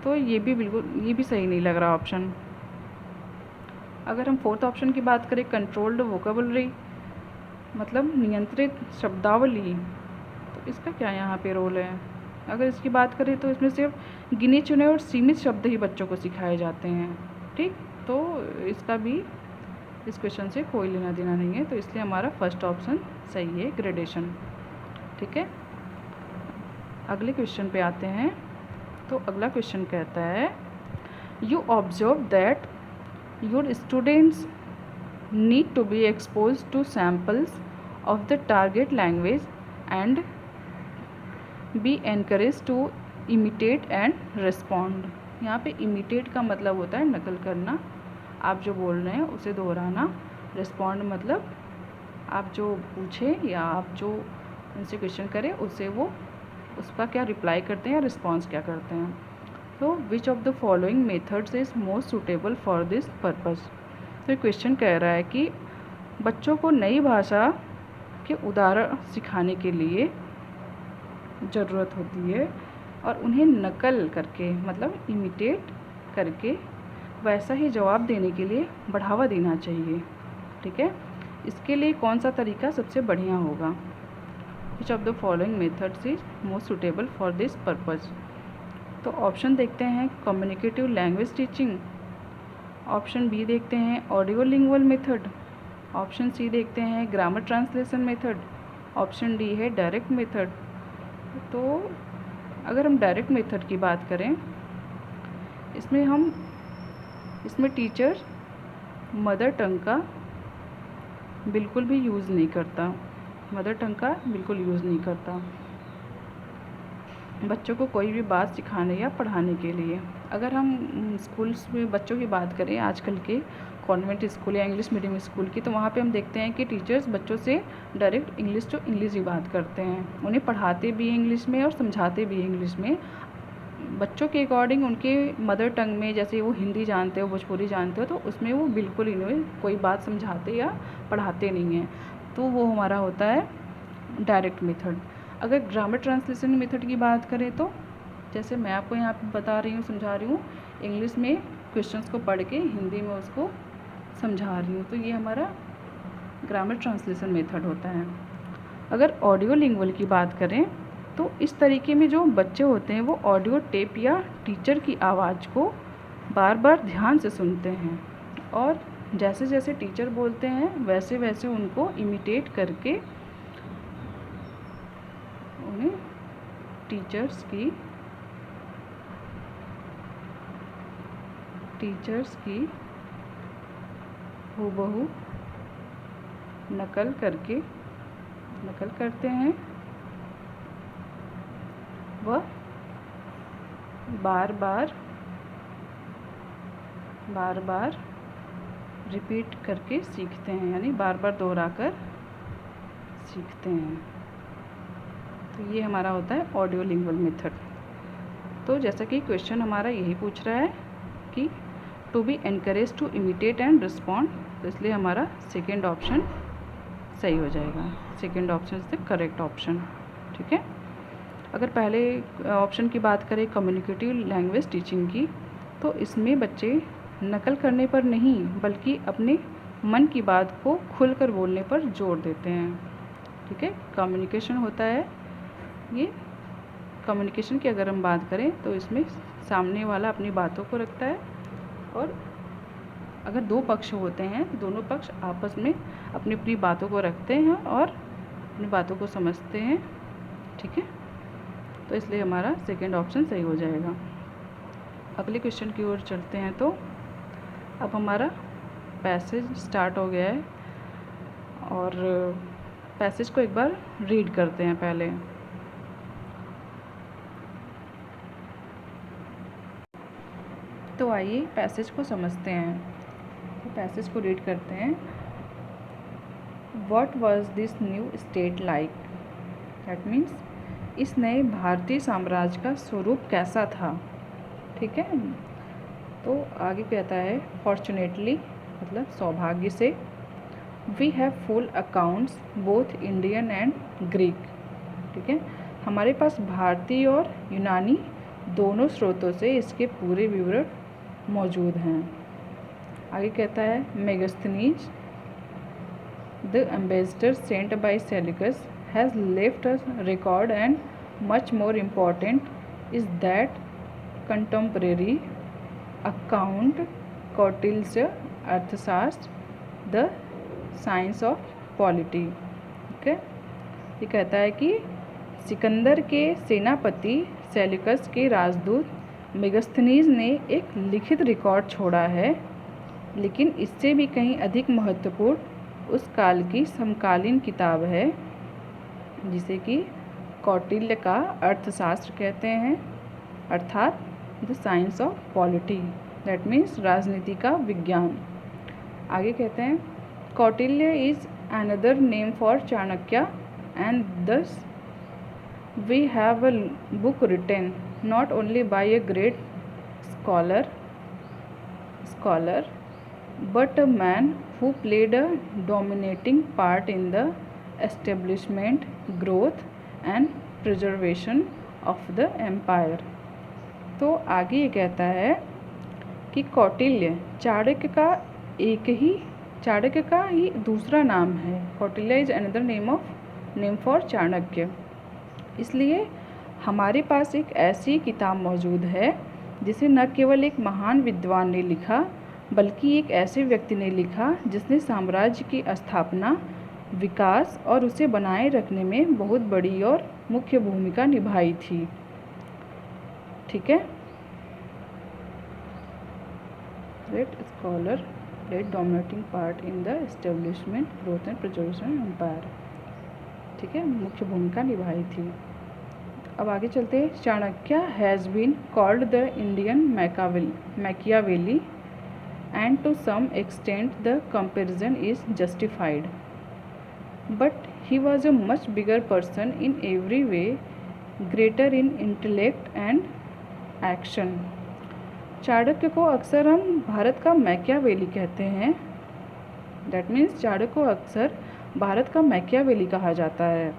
तो ये भी सही नहीं लग रहा ऑप्शन। अगर हम फोर्थ ऑप्शन की बात करें, कंट्रोल्ड वोकेबलरी, मतलब नियंत्रित शब्दावली, तो इसका क्या यहाँ पे रोल है। अगर इसकी बात करें तो इसमें सिर्फ गिने चुने और सीमित शब्द ही बच्चों को सिखाए जाते हैं। ठीक। तो इसका भी इस क्वेश्चन से कोई लेना देना नहीं है, तो इसलिए हमारा फर्स्ट ऑप्शन सही है, ग्रेडेशन। ठीक है। अगले क्वेश्चन पे आते हैं। तो अगला क्वेश्चन कहता है you observe that your students need to be expose to samples of the target language and be encourage to imitate and respond. यहाँ पे इमिटेट का मतलब होता है नकल करना, आप जो बोल रहे हैं उसे दोहराना। रिस्पॉन्ड मतलब आप जो पूछें या आप जो उनसे क्वेश्चन करें उसे वो उसका क्या रिप्लाई करते हैं या रिस्पॉन्स क्या करते हैं। तो विच of the following methods is most suitable for this purpose. तो ये क्वेश्चन कह रहा है कि बच्चों को नई भाषा के उदाहरण सिखाने के लिए ज़रूरत होती है और उन्हें नकल करके मतलब इमिटेट करके वैसा ही जवाब देने के लिए बढ़ावा देना चाहिए। ठीक है, इसके लिए कौन सा तरीका सबसे बढ़िया होगा? Which of the following methods is most suitable for this purpose? तो ऑप्शन देखते हैं communicative language teaching, option B देखते हैं audio lingual method, option C देखते हैं grammar translation method, option D है डायरेक्ट मेथड। तो अगर हम डायरेक्ट मेथड की बात करें, इसमें टीचर मदर टंग का बिल्कुल भी यूज़ नहीं करता, बच्चों को कोई भी बात सिखाने या पढ़ाने के लिए। अगर हम स्कूल्स में बच्चों की बात करें आजकल के कॉन्वेंट स्कूल या इंग्लिश मीडियम स्कूल की, तो वहाँ पे हम देखते हैं कि टीचर्स बच्चों से डायरेक्ट इंग्लिश टू इंग्लिश ही बात करते हैं। उन्हें पढ़ाते भी इंग्लिश में और समझाते भी इंग्लिश में, बच्चों के अकॉर्डिंग उनके मदर टंग में। जैसे वो हिंदी जानते हो, भोजपुरी जानते हो, तो उसमें वो बिल्कुल इन्हें कोई बात समझाते या पढ़ाते नहीं हैं। तो वो हमारा होता है डायरेक्ट मेथड। अगर ग्रामर ट्रांसलेशन मेथड की बात करें, तो जैसे मैं आपको यहाँ पे बता रही हूँ, समझा रही हूँ, इंग्लिश में क्वेश्चंस को पढ़ के हिंदी में उसको समझा रही हूँ, तो ये हमारा ग्रामर ट्रांसलेशन मेथड होता है। अगर ऑडियो लिंगुअल की बात करें, तो इस तरीके में जो बच्चे होते हैं वो ऑडियो टेप या टीचर की आवाज़ को बार बार ध्यान से सुनते हैं और जैसे जैसे टीचर बोलते हैं वैसे वैसे उनको इमिटेट करके उन्हें टीचर्स की हूबहू नकल करते हैं। वह बार बार रिपीट करके सीखते हैं, यानी बार बार दोहरा कर सीखते हैं। तो ये हमारा होता है ऑडियो लिंगुअल मेथड। तो जैसा कि क्वेश्चन हमारा यही पूछ रहा है कि to be encourage to imitate and respond, तो इसलिए हमारा सेकेंड ऑप्शन सही हो जाएगा। Second option is the correct option. ठीक है, अगर पहले ऑप्शन की बात करें कम्युनिकेटिव लैंग्वेज टीचिंग की, तो इसमें बच्चे नकल करने पर नहीं बल्कि अपने मन की बात को खुलकर बोलने पर जोर देते हैं। ठीक है, कम्युनिकेशन होता है ये। कम्युनिकेशन की अगर हम बात करें तो इसमें सामने वाला अपनी बातों को रखता है और अगर दो पक्ष होते हैं तो दोनों पक्ष आपस में अपनी अपनी बातों को रखते हैं और अपनी बातों को समझते हैं। ठीक है, तो इसलिए हमारा सेकेंड ऑप्शन सही हो जाएगा। अगले क्वेश्चन की ओर चलते हैं। तो अब हमारा पैसेज स्टार्ट हो गया है और पैसेज को एक बार रीड करते हैं पहले। तो आइए पैसेज को समझते हैं। तो पैसेज को रीड करते हैं। What was this new state like? That means इस नए भारतीय साम्राज्य का स्वरूप कैसा था। ठीक है, तो आगे कहता है फॉर्चुनेटली मतलब सौभाग्य से, we have full accounts both Indian and Greek. ठीक है, हमारे पास भारतीय और यूनानी दोनों स्रोतों से इसके पूरे विवरण मौजूद हैं। आगे कहता है Megasthenes the ambassador sent by Seleucus has left a record and much more important is that contemporary account Kautilya अर्थशास्त्र द साइंस ऑफ पॉलिटी। ठीक है, ये कहता है कि सिकंदर के सेनापति सेल्यूकस के राजदूत मेगास्थनीज ने एक लिखित रिकॉर्ड छोड़ा है, लेकिन इससे भी कहीं अधिक महत्वपूर्ण उस काल की समकालीन किताब है जिसे कि कौटिल्य का अर्थशास्त्र कहते हैं, अर्थात the science of polity, that means राजनीति का विज्ञान। आगे कहते हैं Kautilya is another name for Chanakya and दस we have a book written not only by a great scholar but a man who played a dominating part in the establishment, growth and preservation of the empire. तो आगे ये कहता है कि कौटिल्य चाणक्य का ही दूसरा नाम है। Kautilya is another name for Chanakya. इसलिए हमारे पास एक ऐसी किताब मौजूद है जिसे न केवल एक महान विद्वान ने लिखा, बल्कि एक ऐसे व्यक्ति ने लिखा जिसने साम्राज्य की स्थापना, विकास और उसे बनाए रखने में बहुत बड़ी और मुख्य भूमिका निभाई थी। ठीक है। Great scholar played dominating part in the establishment, growth and preservation of empire। ठीक है, मुख्य भूमिका निभाई थी। अब आगे चलते हैं। Chanakya has been called the Indian Machiavelli and to some extent the comparison is justified, but he was a much bigger person in every way, greater in intellect and action। Chanakya को अक्सर हम भारत का मैकियावेली कहते हैं। दैट मीन्स चाणक्य को अक्सर भारत का Machiavelli कहा जाता है,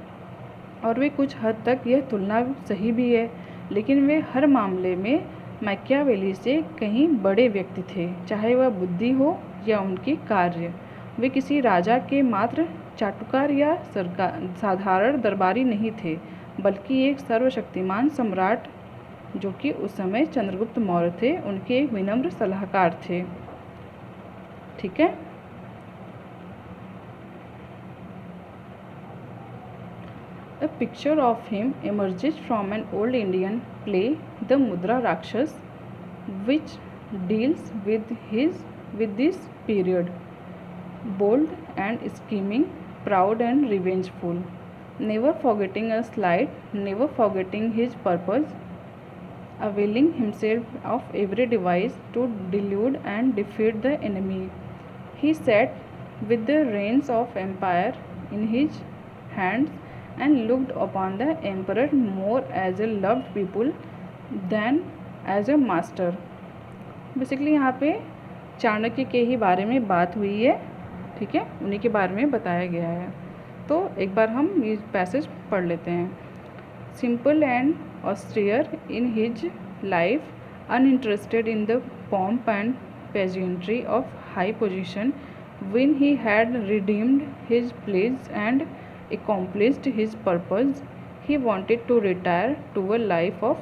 और वे कुछ हद तक यह तुलना सही भी है, लेकिन वे हर मामले में मैकियावेली से कहीं बड़े व्यक्ति थे, चाहे वह बुद्धि हो या उनके कार्य। वे किसी राजा के मात्र चाटुकार या साधारण दरबारी नहीं थे, बल्कि एक सर्वशक्तिमान सम्राट, जो कि उस समय चंद्रगुप्त मौर्य थे, उनके एक विनम्र सलाहकार थे। ठीक है। A picture of him emerges from an old Indian play, The Mudra Rakshas, which deals with this period. Bold and scheming, proud and revengeful, never forgetting a slight, never forgetting his purpose, availing himself of every device to delude and defeat the enemy. He sat with the reins of empire in his hands and looked upon the emperor more as a loved people than as a master। Basically यहाँ पे चाणक्य के ही बारे में बात हुई है। ठीक है, उन्हीं के बारे में बताया गया है। तो एक बार हम ये पैसेज पढ़ लेते हैं। Simple and austere in his life, uninterested in the pomp and pageantry of high position, when he had redeemed his pledge and accomplished his purpose, he wanted to retire to a life of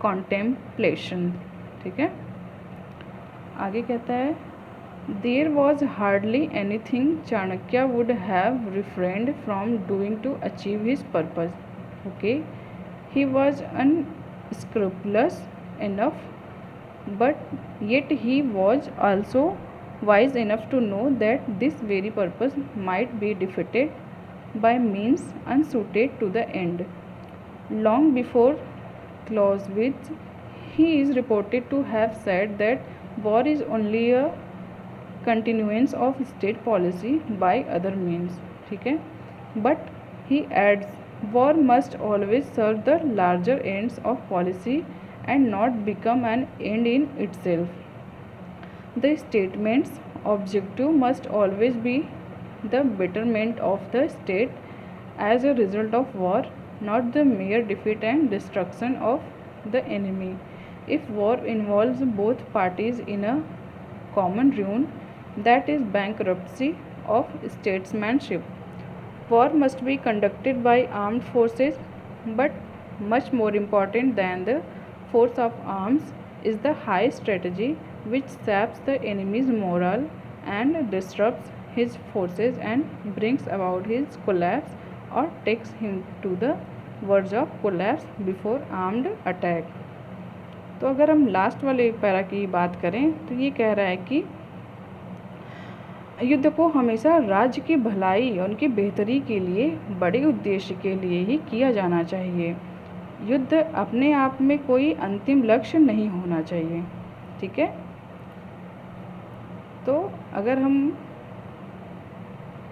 contemplation। ठीक है, आगे कहता है, There was hardly anything Chanakya would have refrained from doing to achieve his purpose। Okay, he was unscrupulous enough, but yet he was also wise enough to know that this very purpose might be defeated by means unsuited to the end। Long before Clausewitz, he is reported to have said that war is only a continuance of state policy by other means। ठीक है, but he adds, war must always serve the larger ends of policy and not become an end in itself। The statement's objective must always be the betterment of the state as a result of war, not the mere defeat and destruction of the enemy। If war involves both parties in a common ruin, that is bankruptcy of statesmanship। War must be conducted by armed forces, but much more important than the force of arms is the high strategy which saps the enemy's morale and disrupts his forces and brings about his collapse or takes him to the verge of collapse before armed attack। तो अगर हम last वाले para की बात करें तो ये कह रहा है कि युद्ध को हमेशा राज्य की भलाई और उनकी बेहतरी के लिए, बड़े उद्देश्य के लिए ही किया जाना चाहिए। युद्ध अपने आप में कोई अंतिम लक्ष्य नहीं होना चाहिए। ठीक है, तो अगर हम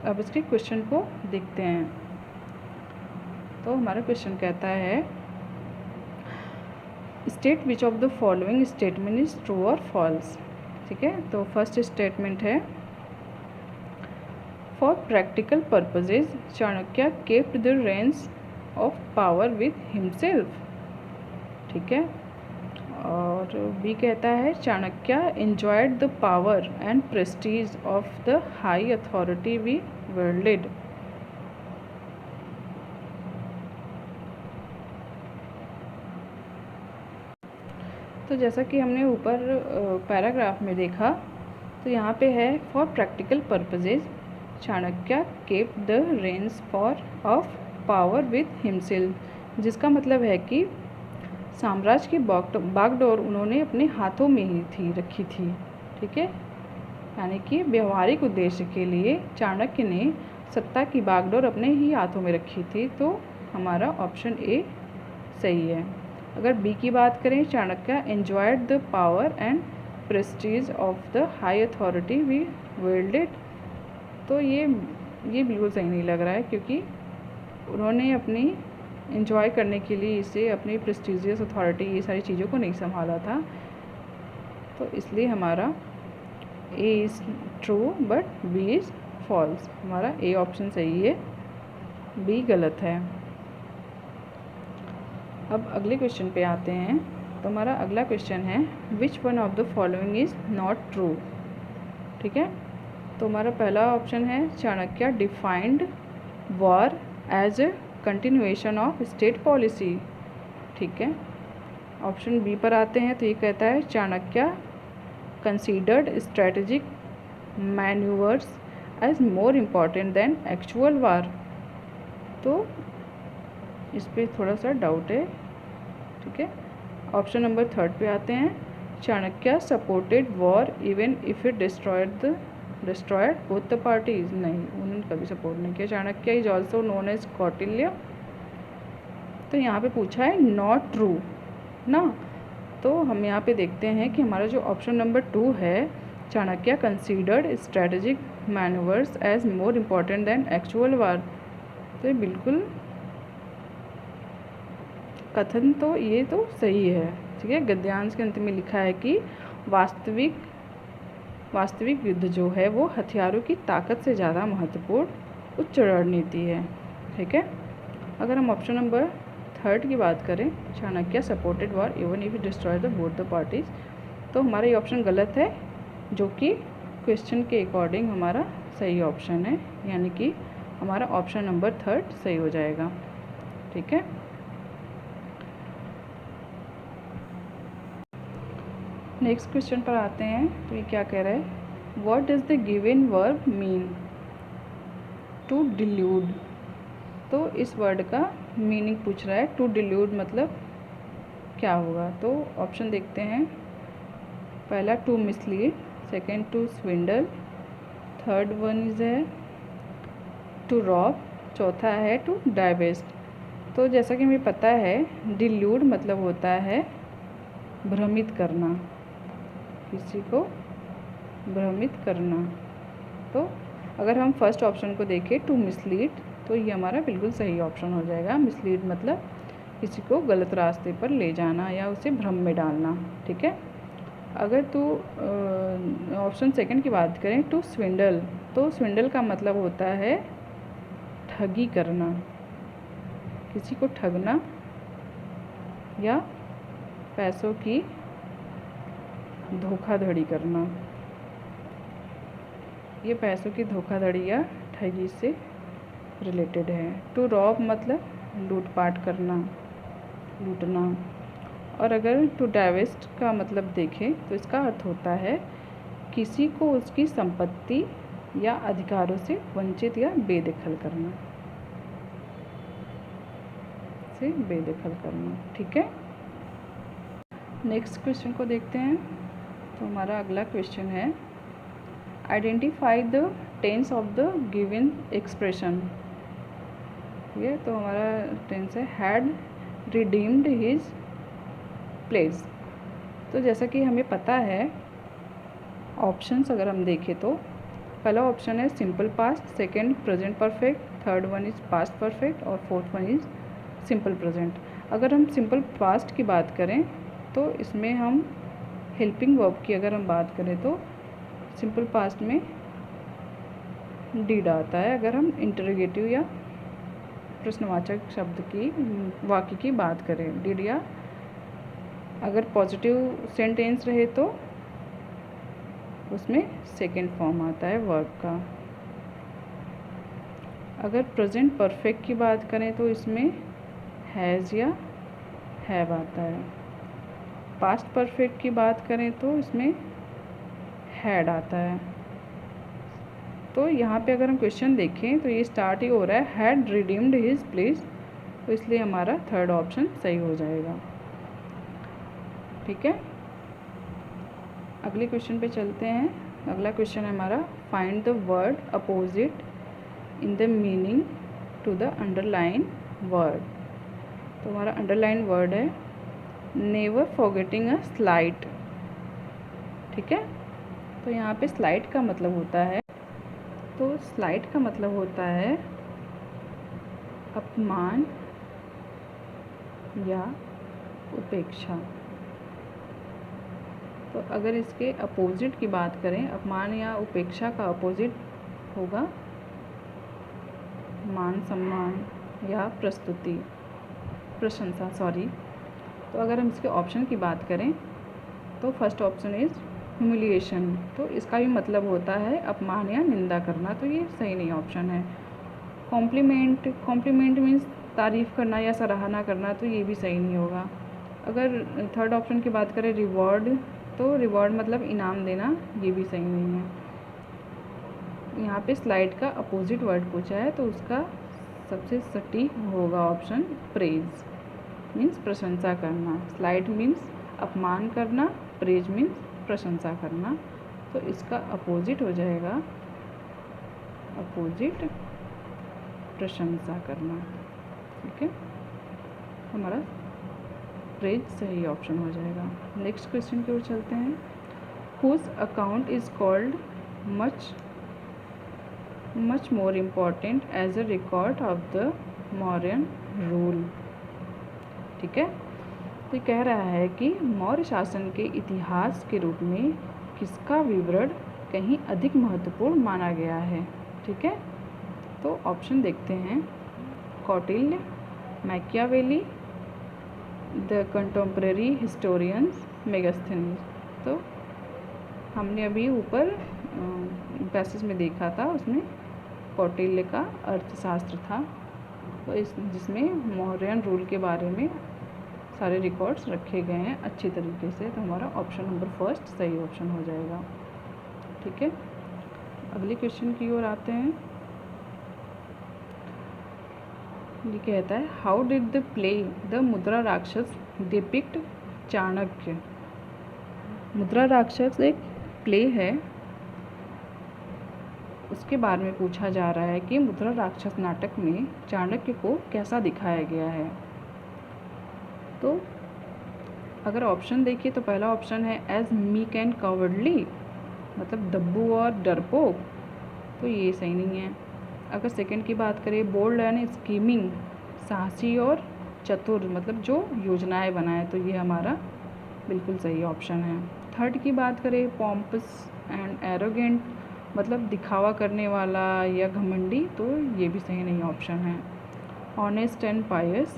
अब इसके क्वेश्चन को देखते हैं तो हमारा क्वेश्चन कहता है, state which of the following statement is true और फॉल्स। ठीक है, तो फर्स्ट स्टेटमेंट है, for practical purposes Chanakya kept the range of power with himself. ठीक है। और बी कहता है Chanakya enjoyed the power and prestige of the high authority we wielded. तो जैसा कि हमने ऊपर पैराग्राफ में देखा, तो यहाँ पे है for practical purposes Chanakya kept the range of power with himself, जिसका मतलब है कि साम्राज्य की बागडोर उन्होंने अपने हाथों में ही रखी थी। ठीक है। यानी कि व्यवहारिक उद्देश्य के लिए चाणक्य ने सत्ता की बागडोर अपने ही हाथों में रखी थी। तो हमारा ऑप्शन ए सही है। अगर बी की बात करें, Chanakya enjoyed the power and prestige of the high authority we wielded, तो ये बिल्कुल सही नहीं लग रहा है, क्योंकि उन्होंने अपनी एंजॉय करने के लिए इसे अपनी प्रेस्टीजियस अथॉरिटी ये सारी चीज़ों को नहीं संभाला था। तो इसलिए हमारा A is true but B is false. हमारा ए ऑप्शन सही है, बी गलत है। अब अगले क्वेश्चन पे आते हैं। तो हमारा अगला क्वेश्चन है which one of the following is not true. ठीक है। तो हमारा पहला ऑप्शन है Chanakya defined war as a continuation of state policy. ठीक है। ऑप्शन बी पर आते हैं। तो ये कहता है Chanakya considered strategic manoeuvres as more important than actual war. तो इस पर थोड़ा सा डाउट है। ठीक है। ऑप्शन नंबर थर्ड पे आते हैं। Chanakya supported war even if it destroyed both the parties. नहीं, उन्होंने कभी सपोर्ट नहीं किया। Chanakya is also known as Kautilya. तो यहाँ पे पूछा है नॉट ट्रू ना, तो हम यहाँ पे देखते हैं कि हमारा जो ऑप्शन नंबर 2 है, Chanakya considered strategic manoeuvres as more important than actual war, तो ये बिल्कुल कथन तो ये तो सही है। ठीक है। गद्यांश के अंत में लिखा है कि वास्तविक युद्ध जो है वो हथियारों की ताकत से ज़्यादा महत्वपूर्ण उच्च रणनीति है। ठीक है। अगर हम ऑप्शन नंबर थर्ड की बात करें, Chanakya supported war even if destroy the both the parties, तो हमारा ये ऑप्शन गलत है, जो कि क्वेश्चन के अकॉर्डिंग हमारा सही ऑप्शन है। यानी कि हमारा ऑप्शन नंबर थर्ड सही हो जाएगा। ठीक है। नेक्स्ट क्वेश्चन पर आते हैं। तो ये क्या कह रहा है, what does the given verb mean. To delude. तो इस वर्ड का मीनिंग पूछ रहा है। टू डिल्यूड मतलब क्या होगा। तो ऑप्शन देखते हैं। पहला to mislead, second to swindle, third one is है टू रॉब, चौथा है टू डाइवेस्ट। तो जैसा कि हमें पता है, डिल्यूड मतलब होता है भ्रमित करना, किसी को भ्रमित करना। तो अगर हम फर्स्ट ऑप्शन को देखें टू मिसलीड, तो ये हमारा बिल्कुल सही ऑप्शन हो जाएगा। मिसलीड मतलब किसी को गलत रास्ते पर ले जाना या उसे भ्रम में डालना। ठीक है। अगर तो ऑप्शन सेकंड की बात करें, टू स्विंडल, तो स्विंडल का मतलब होता है ठगी करना, किसी को ठगना या पैसों की धोखाधड़ी करना। ये पैसों की धोखाधड़ी या ठगी से रिलेटेड है। टू रॉब मतलब लूटपाट करना, लूटना। और अगर टू डाइवेस्ट का मतलब देखें, तो इसका अर्थ होता है किसी को उसकी संपत्ति या अधिकारों से वंचित या बेदखल करना, से बेदखल करना। ठीक है। नेक्स्ट क्वेश्चन को देखते हैं। तो हमारा अगला क्वेश्चन है, identify the tense of the given expression. ठीक है। तो हमारा टेंस है हैड रिडीम्ड हिज प्लेस। तो जैसा कि हमें पता है, ऑप्शंस अगर हम देखें तो पहला ऑप्शन है simple past, second present perfect, third one is past perfect और fourth one is simple present. अगर हम सिंपल पास्ट की बात करें, तो इसमें हम हेल्पिंग वर्ब की अगर हम बात करें, तो सिंपल पास्ट में डिड आता है अगर हम इंटरोगेटिव या प्रश्नवाचक शब्द की वाक्य की बात करें। डिड या अगर पॉजिटिव सेंटेंस रहे तो उसमें सेकंड फॉर्म आता है वर्ब का। अगर प्रेजेंट परफेक्ट की बात करें तो इसमें हैज़ या हैव आता है। पास्ट परफेक्ट की बात करें तो इसमें हैड आता है। तो यहाँ पे अगर हम क्वेश्चन देखें तो ये स्टार्ट ही हो रहा है हैड रिडीम्ड हिज प्लेस, तो इसलिए हमारा थर्ड ऑप्शन सही हो जाएगा। ठीक है, अगले क्वेश्चन पे चलते हैं। अगला क्वेश्चन है हमारा find the word opposite in the meaning to the underline word. तो हमारा अंडरलाइन वर्ड है नेवर फॉरगेटिंग अ स्लाइट। ठीक है, तो यहाँ पे स्लाइट का मतलब होता है, तो स्लाइट का मतलब होता है अपमान या उपेक्षा। तो अगर इसके अपोजिट की बात करें, अपमान या उपेक्षा का अपोजिट होगा मान सम्मान या प्रशंसा। तो अगर हम इसके ऑप्शन की बात करें तो फर्स्ट ऑप्शन इज़ ह्यूमिलिएशन, तो इसका भी मतलब होता है अपमान या निंदा करना, तो ये सही नहीं ऑप्शन है। कॉम्प्लीमेंट मीन्स तारीफ़ करना या सराहना करना, तो ये भी सही नहीं होगा। अगर थर्ड ऑप्शन की बात करें रिवॉर्ड, तो रिवॉर्ड मतलब इनाम देना, ये भी सही नहीं है। यहाँ पे स्लाइड का अपोजिट वर्ड पूछा है, तो उसका सबसे सटीक होगा ऑप्शन प्रेज, मीन्स प्रशंसा करना। स्लाइड मीन्स अपमान करना, प्रेज मीन्स प्रशंसा करना, तो इसका अपोजिट हो जाएगा अपोजिट प्रशंसा करना। ठीक है, हमारा प्रेज सही ऑप्शन हो जाएगा। नेक्स्ट क्वेश्चन की ओर चलते हैं। Whose account is called much more important as a record of the Mauryan rule। ठीक है, तो कह रहा है कि मौर्य शासन के इतिहास के रूप में किसका विवरण कहीं अधिक महत्वपूर्ण माना गया है। ठीक है, तो ऑप्शन देखते हैं Kautilya, Machiavelli, the contemporary historians, Megasthenes. तो हमने अभी ऊपर पैसेज में देखा था, उसमें कौटिल्य का अर्थशास्त्र था, तो जिसमें मौर्यन रूल के बारे में सारे रिकॉर्ड्स रखे गए हैं अच्छी तरीके से, तो हमारा ऑप्शन नंबर फर्स्ट सही ऑप्शन हो जाएगा। ठीक है, अगले क्वेश्चन की ओर आते हैं। ये कहता है how did the play the मुद्रा राक्षस डिपिक्ट चाणक्य। मुद्रा राक्षस एक प्ले है, उसके बारे में पूछा जा रहा है कि मुद्रा राक्षस नाटक में चाणक्य को कैसा दिखाया गया है। तो अगर ऑप्शन देखिए तो पहला ऑप्शन है एज मीक एंड कवर्डली, मतलब दब्बू और डरपोक, तो ये सही नहीं है। अगर सेकंड की बात करें बोल्ड एंड स्कीमिंग, साहसी और चतुर, मतलब जो योजनाएं बनाए, तो ये हमारा बिल्कुल सही ऑप्शन है। थर्ड की बात करें पॉम्पस एंड एरोगेंट, मतलब दिखावा करने वाला या घमंडी, तो ये भी सही नहीं ऑप्शन है। Honest and Payas,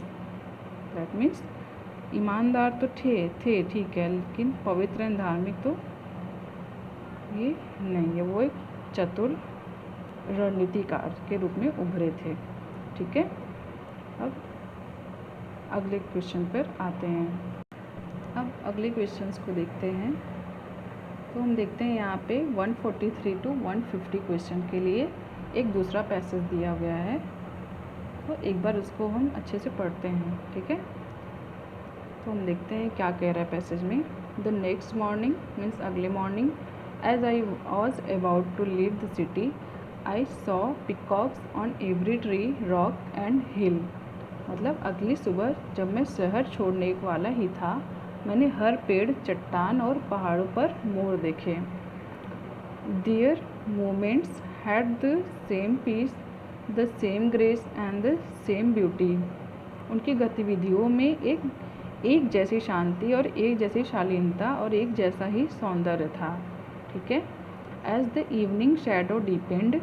that means ईमानदार तो थे ठीक है, लेकिन पवित्र एंड धार्मिक तो ये नहीं है, वो एक चतुर रणनीतिकार के रूप में उभरे थे। ठीक है, अब अगले क्वेश्चन पर आते हैं। अब अगले क्वेश्चंस को देखते हैं। तो हम देखते हैं यहाँ पे 143 to 150 क्वेश्चन के लिए एक दूसरा पैसेज दिया गया है, तो एक बार उसको हम अच्छे से पढ़ते हैं। ठीक है, तो हम देखते हैं क्या कह रहा है पैसेज में। द नेक्स्ट मॉर्निंग मीन्स अगले morning, as I was about to leave the city I saw peacocks on every tree, rock and hill, मतलब अगली सुबह जब मैं शहर छोड़ने वाला ही था, मैंने हर पेड़, चट्टान और पहाड़ों पर मोर देखे। Their movements had the same peace, the same grace and the same beauty, उनकी गतिविधियों में एक जैसी शांति और एक जैसी शालीनता और एक जैसा ही सौंदर्य था। ठीक है, as the evening shadow deepened,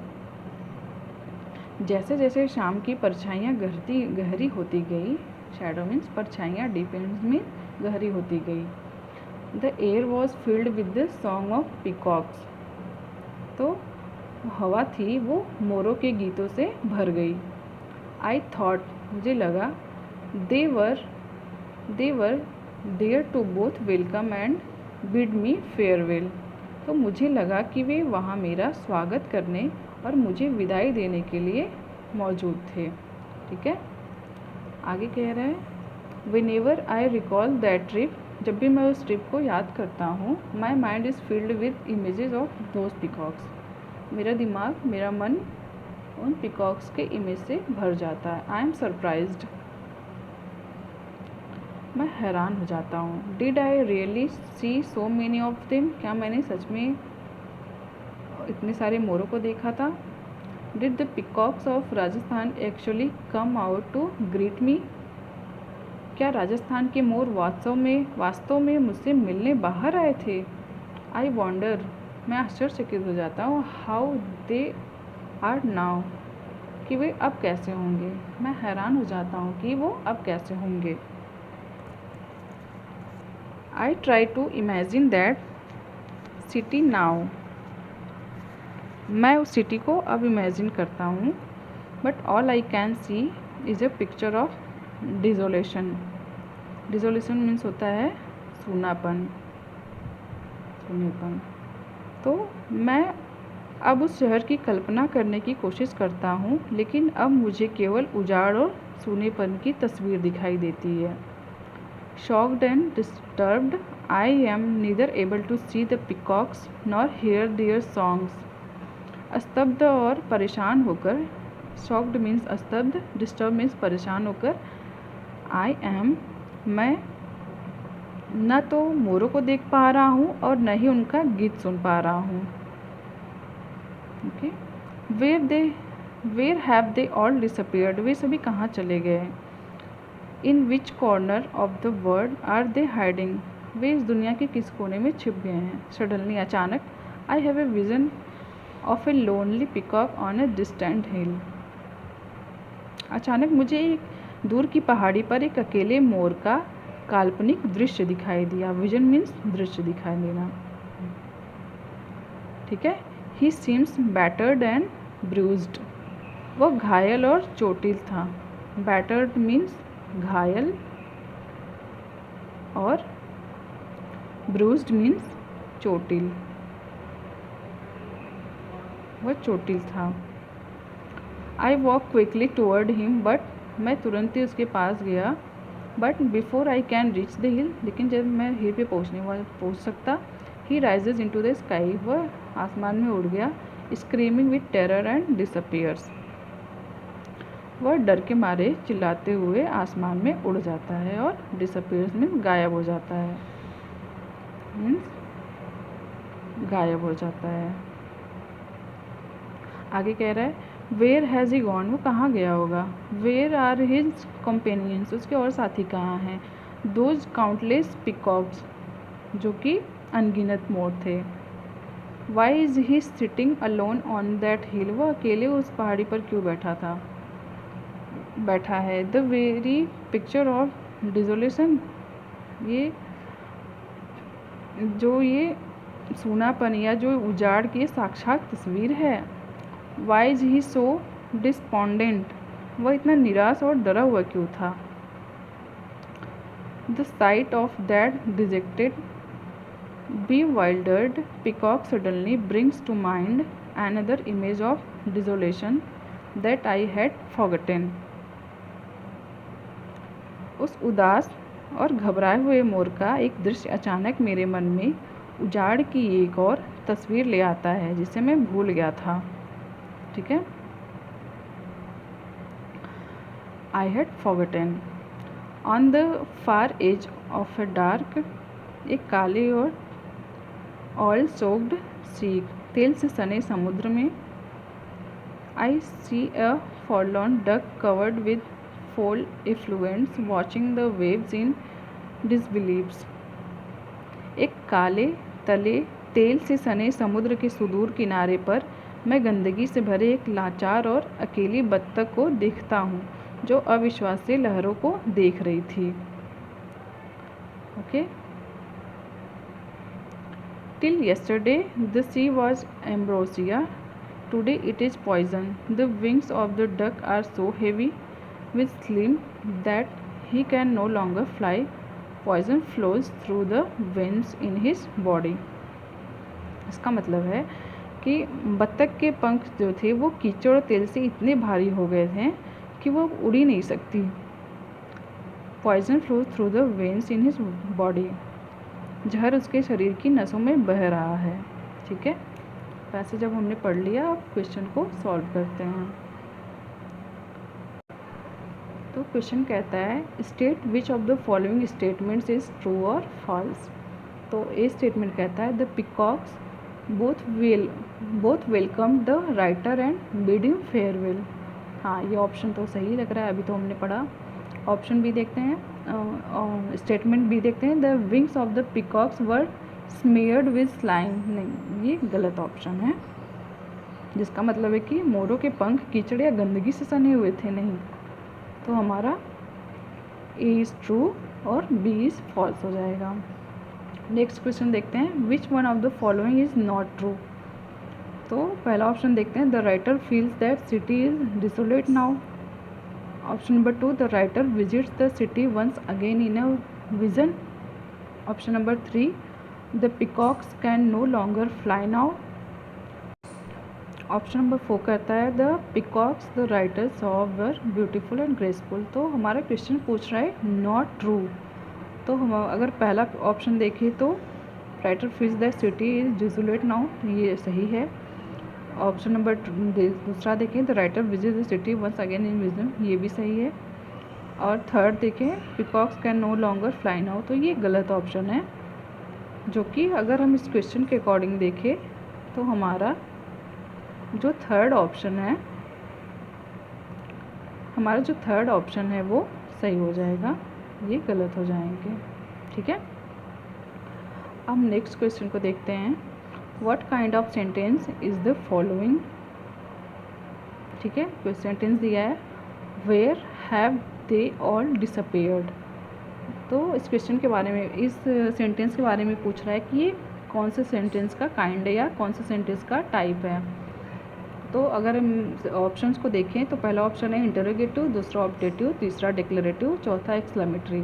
जैसे जैसे शाम की परछाइयाँ गहरी होती गई, शैडो मीन्स परछाइयाँ, डिपेंड्स मीन गहरी होती गई। The air was filled with the song of peacocks, तो हवा थी वो मोरों के गीतों से भर गई। आई थॉट, मुझे लगा, they were there to both welcome and bid me farewell, तो मुझे लगा कि वे वहाँ मेरा स्वागत करने और मुझे विदाई देने के लिए मौजूद थे। ठीक है, आगे कह रहा है, whenever I recall that trip, जब भी मैं उस ट्रिप को याद करता हूँ, my mind is filled with images of those peacocks, मेरा दिमाग, मेरा मन उन पिकॉक्स के इमेज से भर जाता है। आई एम सरप्राइज्ड, मैं हैरान हो जाता हूँ। Did I really see so many of them, क्या मैंने सच में इतने सारे मोरों को देखा था। Did the peacocks of Rajasthan actually come out to greet me, क्या राजस्थान के मोर वास्तव में मुझसे मिलने बाहर आए थे। आई वॉन्डर, मैं आश्चर्यचकित हो जाता हूँ। हाउ दे आर नाउ, कि वे अब कैसे होंगे। मैं हैरान हो जाता हूँ कि वो अब कैसे होंगे। I try to imagine that city now, मैं उस सिटी को अब इमेजिन करता हूँ। But all I can see is a picture of desolation, desolation means होता है सूनापन। तो मैं अब उस शहर की कल्पना करने की कोशिश करता हूँ, लेकिन अब मुझे केवल उजाड़ और सूनेपन की तस्वीर दिखाई देती है। Shocked and disturbed, I am neither able to see the peacocks nor hear their songs, स्तब्ध और परेशान होकर, शॉक्ड मीन्स स्तब्ध, डिस्टर्ब मीन्स परेशान होकर, आई एम, मैं न तो मोरों को देख पा रहा हूँ और न ही उनका गीत सुन पा रहा हूँ। Okay, where have they all disappeared, वे सभी कहाँ चले गए। In which corner of the world are they hiding, वे इस दुनिया के किस कोने में छिप गए हैं। सडनली, अचानक, I have a vision of a lonely peacock on a distant hill, अचानक मुझे एक दूर की पहाड़ी पर एक अकेले मोर का काल्पनिक दृश्य दिखाई दिया। विजन मीन्स दृश्य दिखाई देना। ठीक है, ही सीम्स बैटर्ड एंड ब्रूज्ड, वो घायल और चोटिल था। बैटर्ड मीन्स घायल और ब्रूज्ड मीन्स चोटिल, वह चोटिल था। I walk quickly toward him, but मैं तुरंत ही उसके पास गया। But before I can reach the hill, लेकिन जब मैं हिल पे पहुँच सकता, he rises into the sky, वह आसमान में उड़ गया। Screaming with terror and disappears, वह डर के मारे चिल्लाते हुए आसमान में उड़ जाता है, और डिसअपियर्स में गायब हो जाता है, मीन्स गायब हो जाता है। आगे कह रहा है, वेयर हैज़ ही गॉन, वो कहाँ गया होगा। वेयर आर हिज कंपेनियंस, उसके और साथी कहाँ हैं। दोज काउंटलेस पिकॉक्स, जो कि अनगिनत मोर थे। Why is he sitting alone on that hill, वो अकेले उस पहाड़ी पर क्यों बैठा है। The very picture of desolation, ये सूनापन या जो उजाड़ की साक्षात तस्वीर है। वाई इज ही सो डिस्पोंडेंट, वह इतना निराश और डरा हुआ क्यों था। The site of that dejected bewildered peacock suddenly brings to mind another image of desolation that I had forgotten. उस उदास और घबराए हुए मोर का एक दृश्य अचानक मेरे मन में उजाड़ की एक और तस्वीर ले आता है, जिसे मैं भूल गया था। ठीक है, I had forgotten. On the far edge of a dark, एक काले और ऑयल सोक्ड सी, तेल से सने समुद्र में, I see a forlorn duck covered with foul effluents watching the waves in disbelieves, एक काले तले तेल से सने समुद्र के सुदूर किनारे पर मैं गंदगी से भरे एक लाचार और अकेली बत्तख को देखता हूँ जो अविश्वास से लहरों को देख रही थी। Okay. Till yesterday the sea was ambrosia, today it is poison. The wings of the duck are so heavy with slim that he can no longer fly. Poison flows through the veins in his body. इसका मतलब है कि बत्तख के पंख जो थे वो कीचड़ और तेल से इतने भारी हो गए थे कि वो उड़ ही नहीं सकती। Poison flow through the veins in his body, जहर उसके शरीर की नसों में बह रहा है। ठीक है, वैसे जब हमने पढ़ लिया, अब क्वेश्चन को सॉल्व करते हैं। तो क्वेश्चन कहता है state which of the following statements is true और फॉल्स। तो ए स्टेटमेंट कहता है the peacocks both welcome the writer and bid him farewell. हाँ, ये ऑप्शन तो सही लग रहा है, अभी तो हमने पढ़ा। ऑप्शन बी देखते हैं, स्टेटमेंट बी देखते हैं the wings of the peacocks were smeared with slime. नहीं, ये गलत ऑप्शन है, जिसका मतलब है कि मोरों के पंख कीचड़ या गंदगी से सने हुए थे। नहीं, तो हमारा ए इज़ ट्रू और बी इज़ फॉल्स हो जाएगा। नेक्स्ट क्वेश्चन देखते हैं which one of the following is not true. तो पहला ऑप्शन देखते हैं the writer feels that city is desolate now. Option number 2 the writer visits the city once again in a vision. Option number 3 the peacocks can no longer fly now. Option number 4 कहता है the peacocks the writer saw were beautiful and graceful. तो हमारा question पूछ रहा है not true. तो हम अगर पहला ऑप्शन देखें तो writer feels that city is desolate now, ये सही है। ऑप्शन नंबर दूसरा देखें the writer visit the city once again in vision, ये भी सही है। और थर्ड देखें peacocks can no longer fly now, तो ये गलत ऑप्शन है। जो कि अगर हम इस क्वेश्चन के अकॉर्डिंग देखें तो हमारा जो थर्ड ऑप्शन है वो सही हो जाएगा, ये गलत हो जाएंगे। ठीक है, अब नेक्स्ट क्वेश्चन को देखते हैं what kind of sentence is the following. ठीक है, कोई सेंटेंस दिया है where have they all disappeared. तो इस क्वेश्चन के बारे में, इस सेंटेंस के बारे में पूछ रहा है कि ये कौन से सेंटेंस का काइंड है या कौन से सेंटेंस का टाइप है। तो अगर हम ऑप्शंस को देखें तो पहला ऑप्शन है इंटरोगेटिव, दूसरा ऑब्जेक्टिव, तीसरा डिक्लेरेटिव, चौथा एक्सक्लेमेटरी।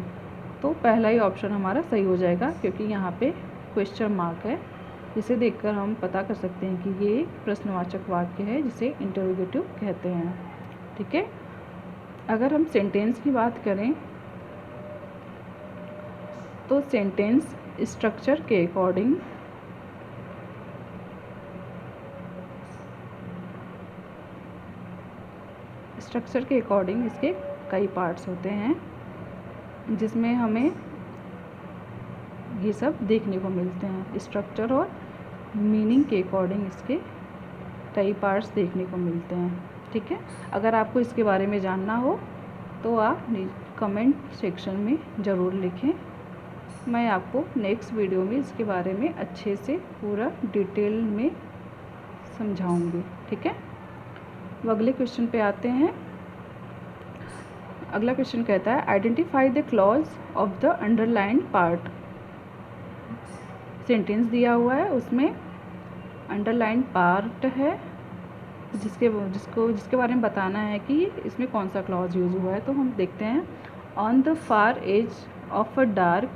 तो पहला ही ऑप्शन हमारा सही हो जाएगा क्योंकि यहाँ पे क्वेश्चन मार्क है, जिसे देखकर हम पता कर सकते हैं कि ये प्रश्नवाचक वाक्य है जिसे इंटरोगेटिव कहते हैं। ठीक है, अगर हम सेंटेंस की बात करें तो सेंटेंस स्ट्रक्चर के अकॉर्डिंग इसके कई पार्ट्स होते हैं जिसमें हमें ये सब देखने को मिलते हैं। स्ट्रक्चर और मीनिंग के अकॉर्डिंग इसके कई पार्ट्स देखने को मिलते हैं। ठीक है, अगर आपको इसके बारे में जानना हो तो आप कमेंट सेक्शन में ज़रूर लिखें, मैं आपको नेक्स्ट वीडियो में इसके बारे में अच्छे से पूरा डिटेल में समझाऊंगी। ठीक है, अब अगले क्वेश्चन पे आते हैं। अगला क्वेश्चन कहता है identify the clause of the underlined part. Sentence दिया हुआ है, उसमें अंडरलाइन पार्ट है जिसके बारे में बताना है कि इसमें कौन सा क्लॉज यूज़ हुआ है। तो हम देखते हैं on the far edge of a dark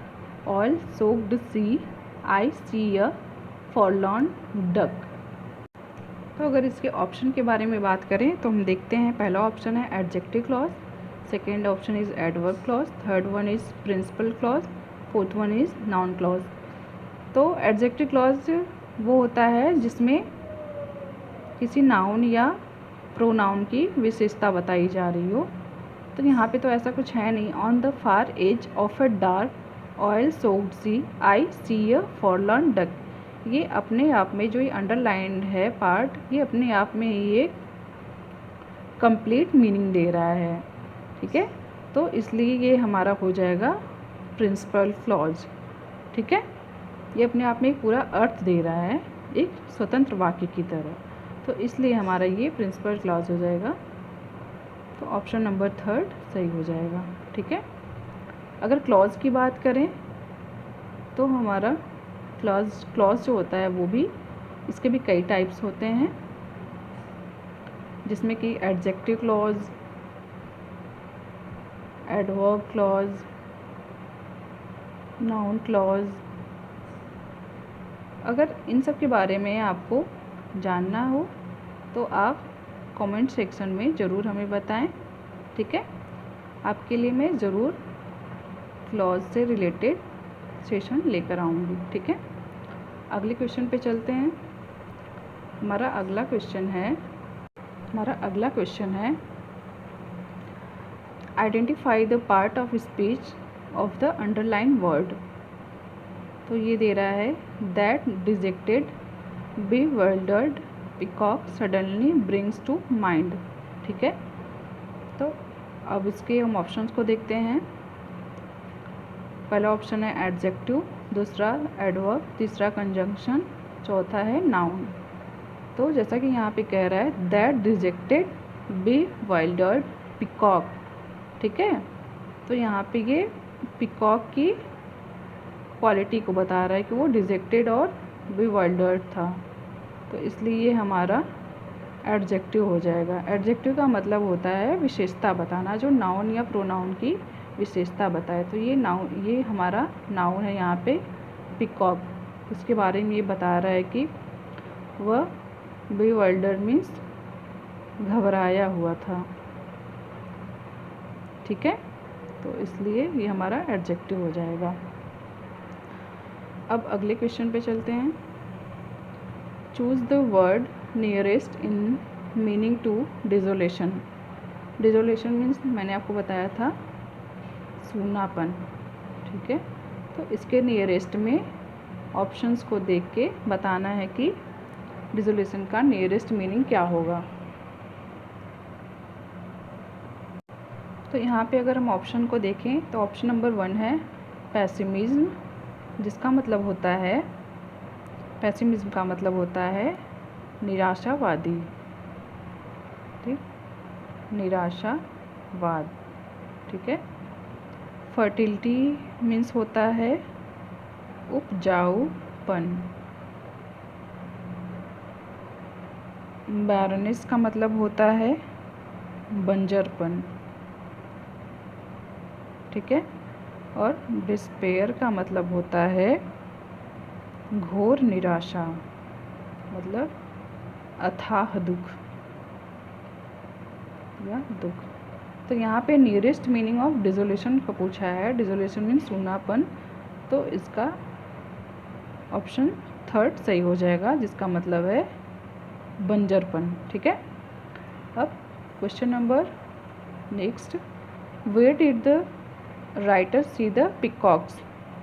oil soaked sea I see a forlorn duck. तो अगर इसके ऑप्शन के बारे में बात करें तो हम देखते हैं पहला ऑप्शन है adjective clause, second option is adverb clause, third one is principal clause, fourth one is noun clause. तो एडजेक्टिव क्लॉज वो होता है जिसमें किसी नाउन या प्रोनाउन की विशेषता बताई जा रही हो। तो यहाँ पे तो ऐसा कुछ है नहीं। On the far edge of a dark oil soaked sea I see a forlorn duck, ये अपने आप में जो ये अंडरलाइंड है पार्ट, ये अपने आप में ये कंप्लीट मीनिंग दे रहा है। ठीक है, तो इसलिए ये हमारा हो जाएगा प्रिंसिपल क्लॉज। ठीक है, ये अपने आप में एक पूरा अर्थ दे रहा है एक स्वतंत्र वाक्य की तरह। तो इसलिए हमारा ये प्रिंसिपल क्लॉज हो जाएगा। तो ऑप्शन नंबर 3 सही हो जाएगा। ठीक है। अगर क्लॉज की बात करें तो हमारा क्लॉज जो होता है वो भी, इसके भी कई टाइप्स होते हैं, जिसमें कि adjective clause, adverb clause, noun clause. अगर इन सब के बारे में आपको जानना हो तो आप कमेंट सेक्शन में ज़रूर हमें बताएं। ठीक है। आपके लिए मैं ज़रूर क्लॉज से रिलेटेड सेशन लेकर आऊँगी। ठीक है। अगले क्वेश्चन पे चलते हैं। हमारा अगला क्वेश्चन है identify the part of speech of the underline word. तो ये दे रहा है that dejected bewildered peacock suddenly brings to mind। ठीक है। तो अब इसके हम ऑप्शंस को देखते हैं। पहला ऑप्शन है एडजेक्टिव, दूसरा एडवर्ब, तीसरा कंजंक्शन, चौथा है नाउन। तो जैसा कि यहाँ पे कह रहा है दैट डिजेक्टेड bewildered peacock। ठीक है। तो यहाँ पे ये पिकॉक की क्वालिटी को बता रहा है कि वो डिजेक्टेड और bewildered था, तो इसलिए ये हमारा एडजेक्टिव हो जाएगा। एडजेक्टिव का मतलब होता है विशेषता बताना, जो नाउन या प्रोनाउन की विशेषता बताए। तो ये हमारा नाउन है यहाँ पे पिकॉक। उसके बारे में ये बता रहा है कि वह bewildered मीन्स घबराया हुआ था। ठीक है। तो इसलिए ये हमारा एडजेक्टिव हो जाएगा। अब अगले क्वेश्चन पे चलते हैं। Choose the word nearest in meaning to desolation. Desolation means मैंने आपको बताया था सूनापन। ठीक है। तो इसके नियरेस्ट में ऑप्शंस को देख के बताना है कि डिसोलेशन का नियरेस्ट मीनिंग क्या होगा। तो यहाँ पे अगर हम ऑप्शन को देखें तो ऑप्शन नंबर 1 है पैसिमिज्म, जिसका मतलब होता है, पैसिमिज्म का मतलब होता है निराशावादी। ठीक, निराशावाद। ठीक है। फर्टिलिटी मीन्स होता है उपजाऊपन। बैरनेस का मतलब होता है बंजरपन। ठीक है। और डिस्पेयर का मतलब होता है घोर निराशा, मतलब अथाह दुख या दुख। तो यहाँ पे नियरेस्ट मीनिंग ऑफ डिसोलेशन को पूछा है। डिसोलेशन मीन्स सूनापन, तो इसका ऑप्शन 3 सही हो जाएगा, जिसका मतलब है बंजरपन। ठीक है। अब question number next, where did the writer see the peacocks.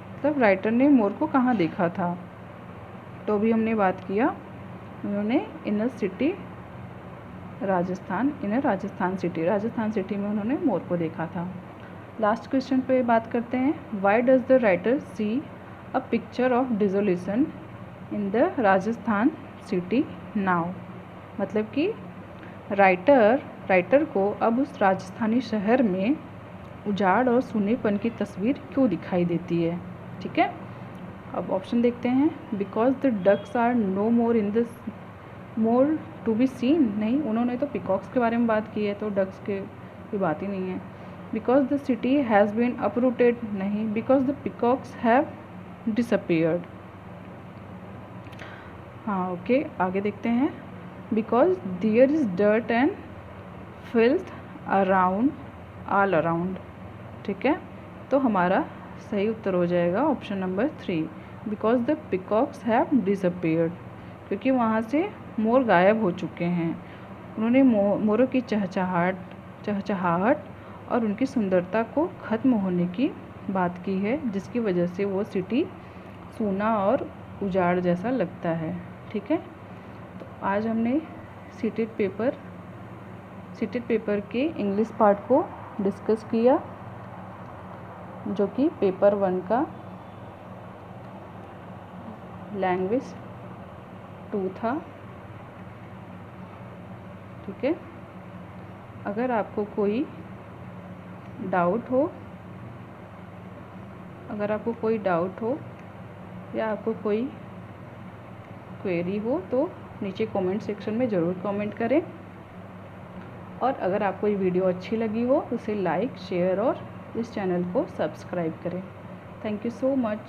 मतलब राइटर ने मोर को कहाँ देखा था। तो भी हमने बात किया, उन्होंने इनर राजस्थान सिटी में उन्होंने मोर को देखा था। लास्ट क्वेश्चन पे बात करते हैं। Why does the writer see a picture of dissolution in the Rajasthan city now. मतलब कि राइटर को अब उस राजस्थानी शहर में उजाड़ और सूनेपन की तस्वीर क्यों दिखाई देती है। ठीक है। अब ऑप्शन देखते हैं। Because the ducks are no more in the more to be seen. नहीं, उन्होंने तो पिकॉक्स के बारे में बात की है, तो डक्स की बात ही नहीं है। Because the city has been uprooted. नहीं, because the peacocks have disappeared. हाँ, ओके, आगे देखते हैं। Because there is dirt and filth all around. ठीक है। तो हमारा सही उत्तर हो जाएगा option number 3, because the peacocks have disappeared, क्योंकि वहाँ से मोर गायब हो चुके हैं। उन्होंने मोरों की चहचहाहट और उनकी सुंदरता को ख़त्म होने की बात की है, जिसकी वजह से वो सिटी सूना और उजाड़ जैसा लगता है। ठीक है। तो आज हमने सीटेड पेपर के इंग्लिश पार्ट को डिस्कस किया, जो कि पेपर 1 का लैंग्वेज 2 था। ठीक है। अगर आपको कोई डाउट हो या आपको कोई क्वेरी हो तो नीचे कमेंट सेक्शन में ज़रूर कमेंट करें। और अगर आपको ये वीडियो अच्छी लगी हो तो उसे लाइक, शेयर और इस चैनल को सब्सक्राइब करें। Thank you so much.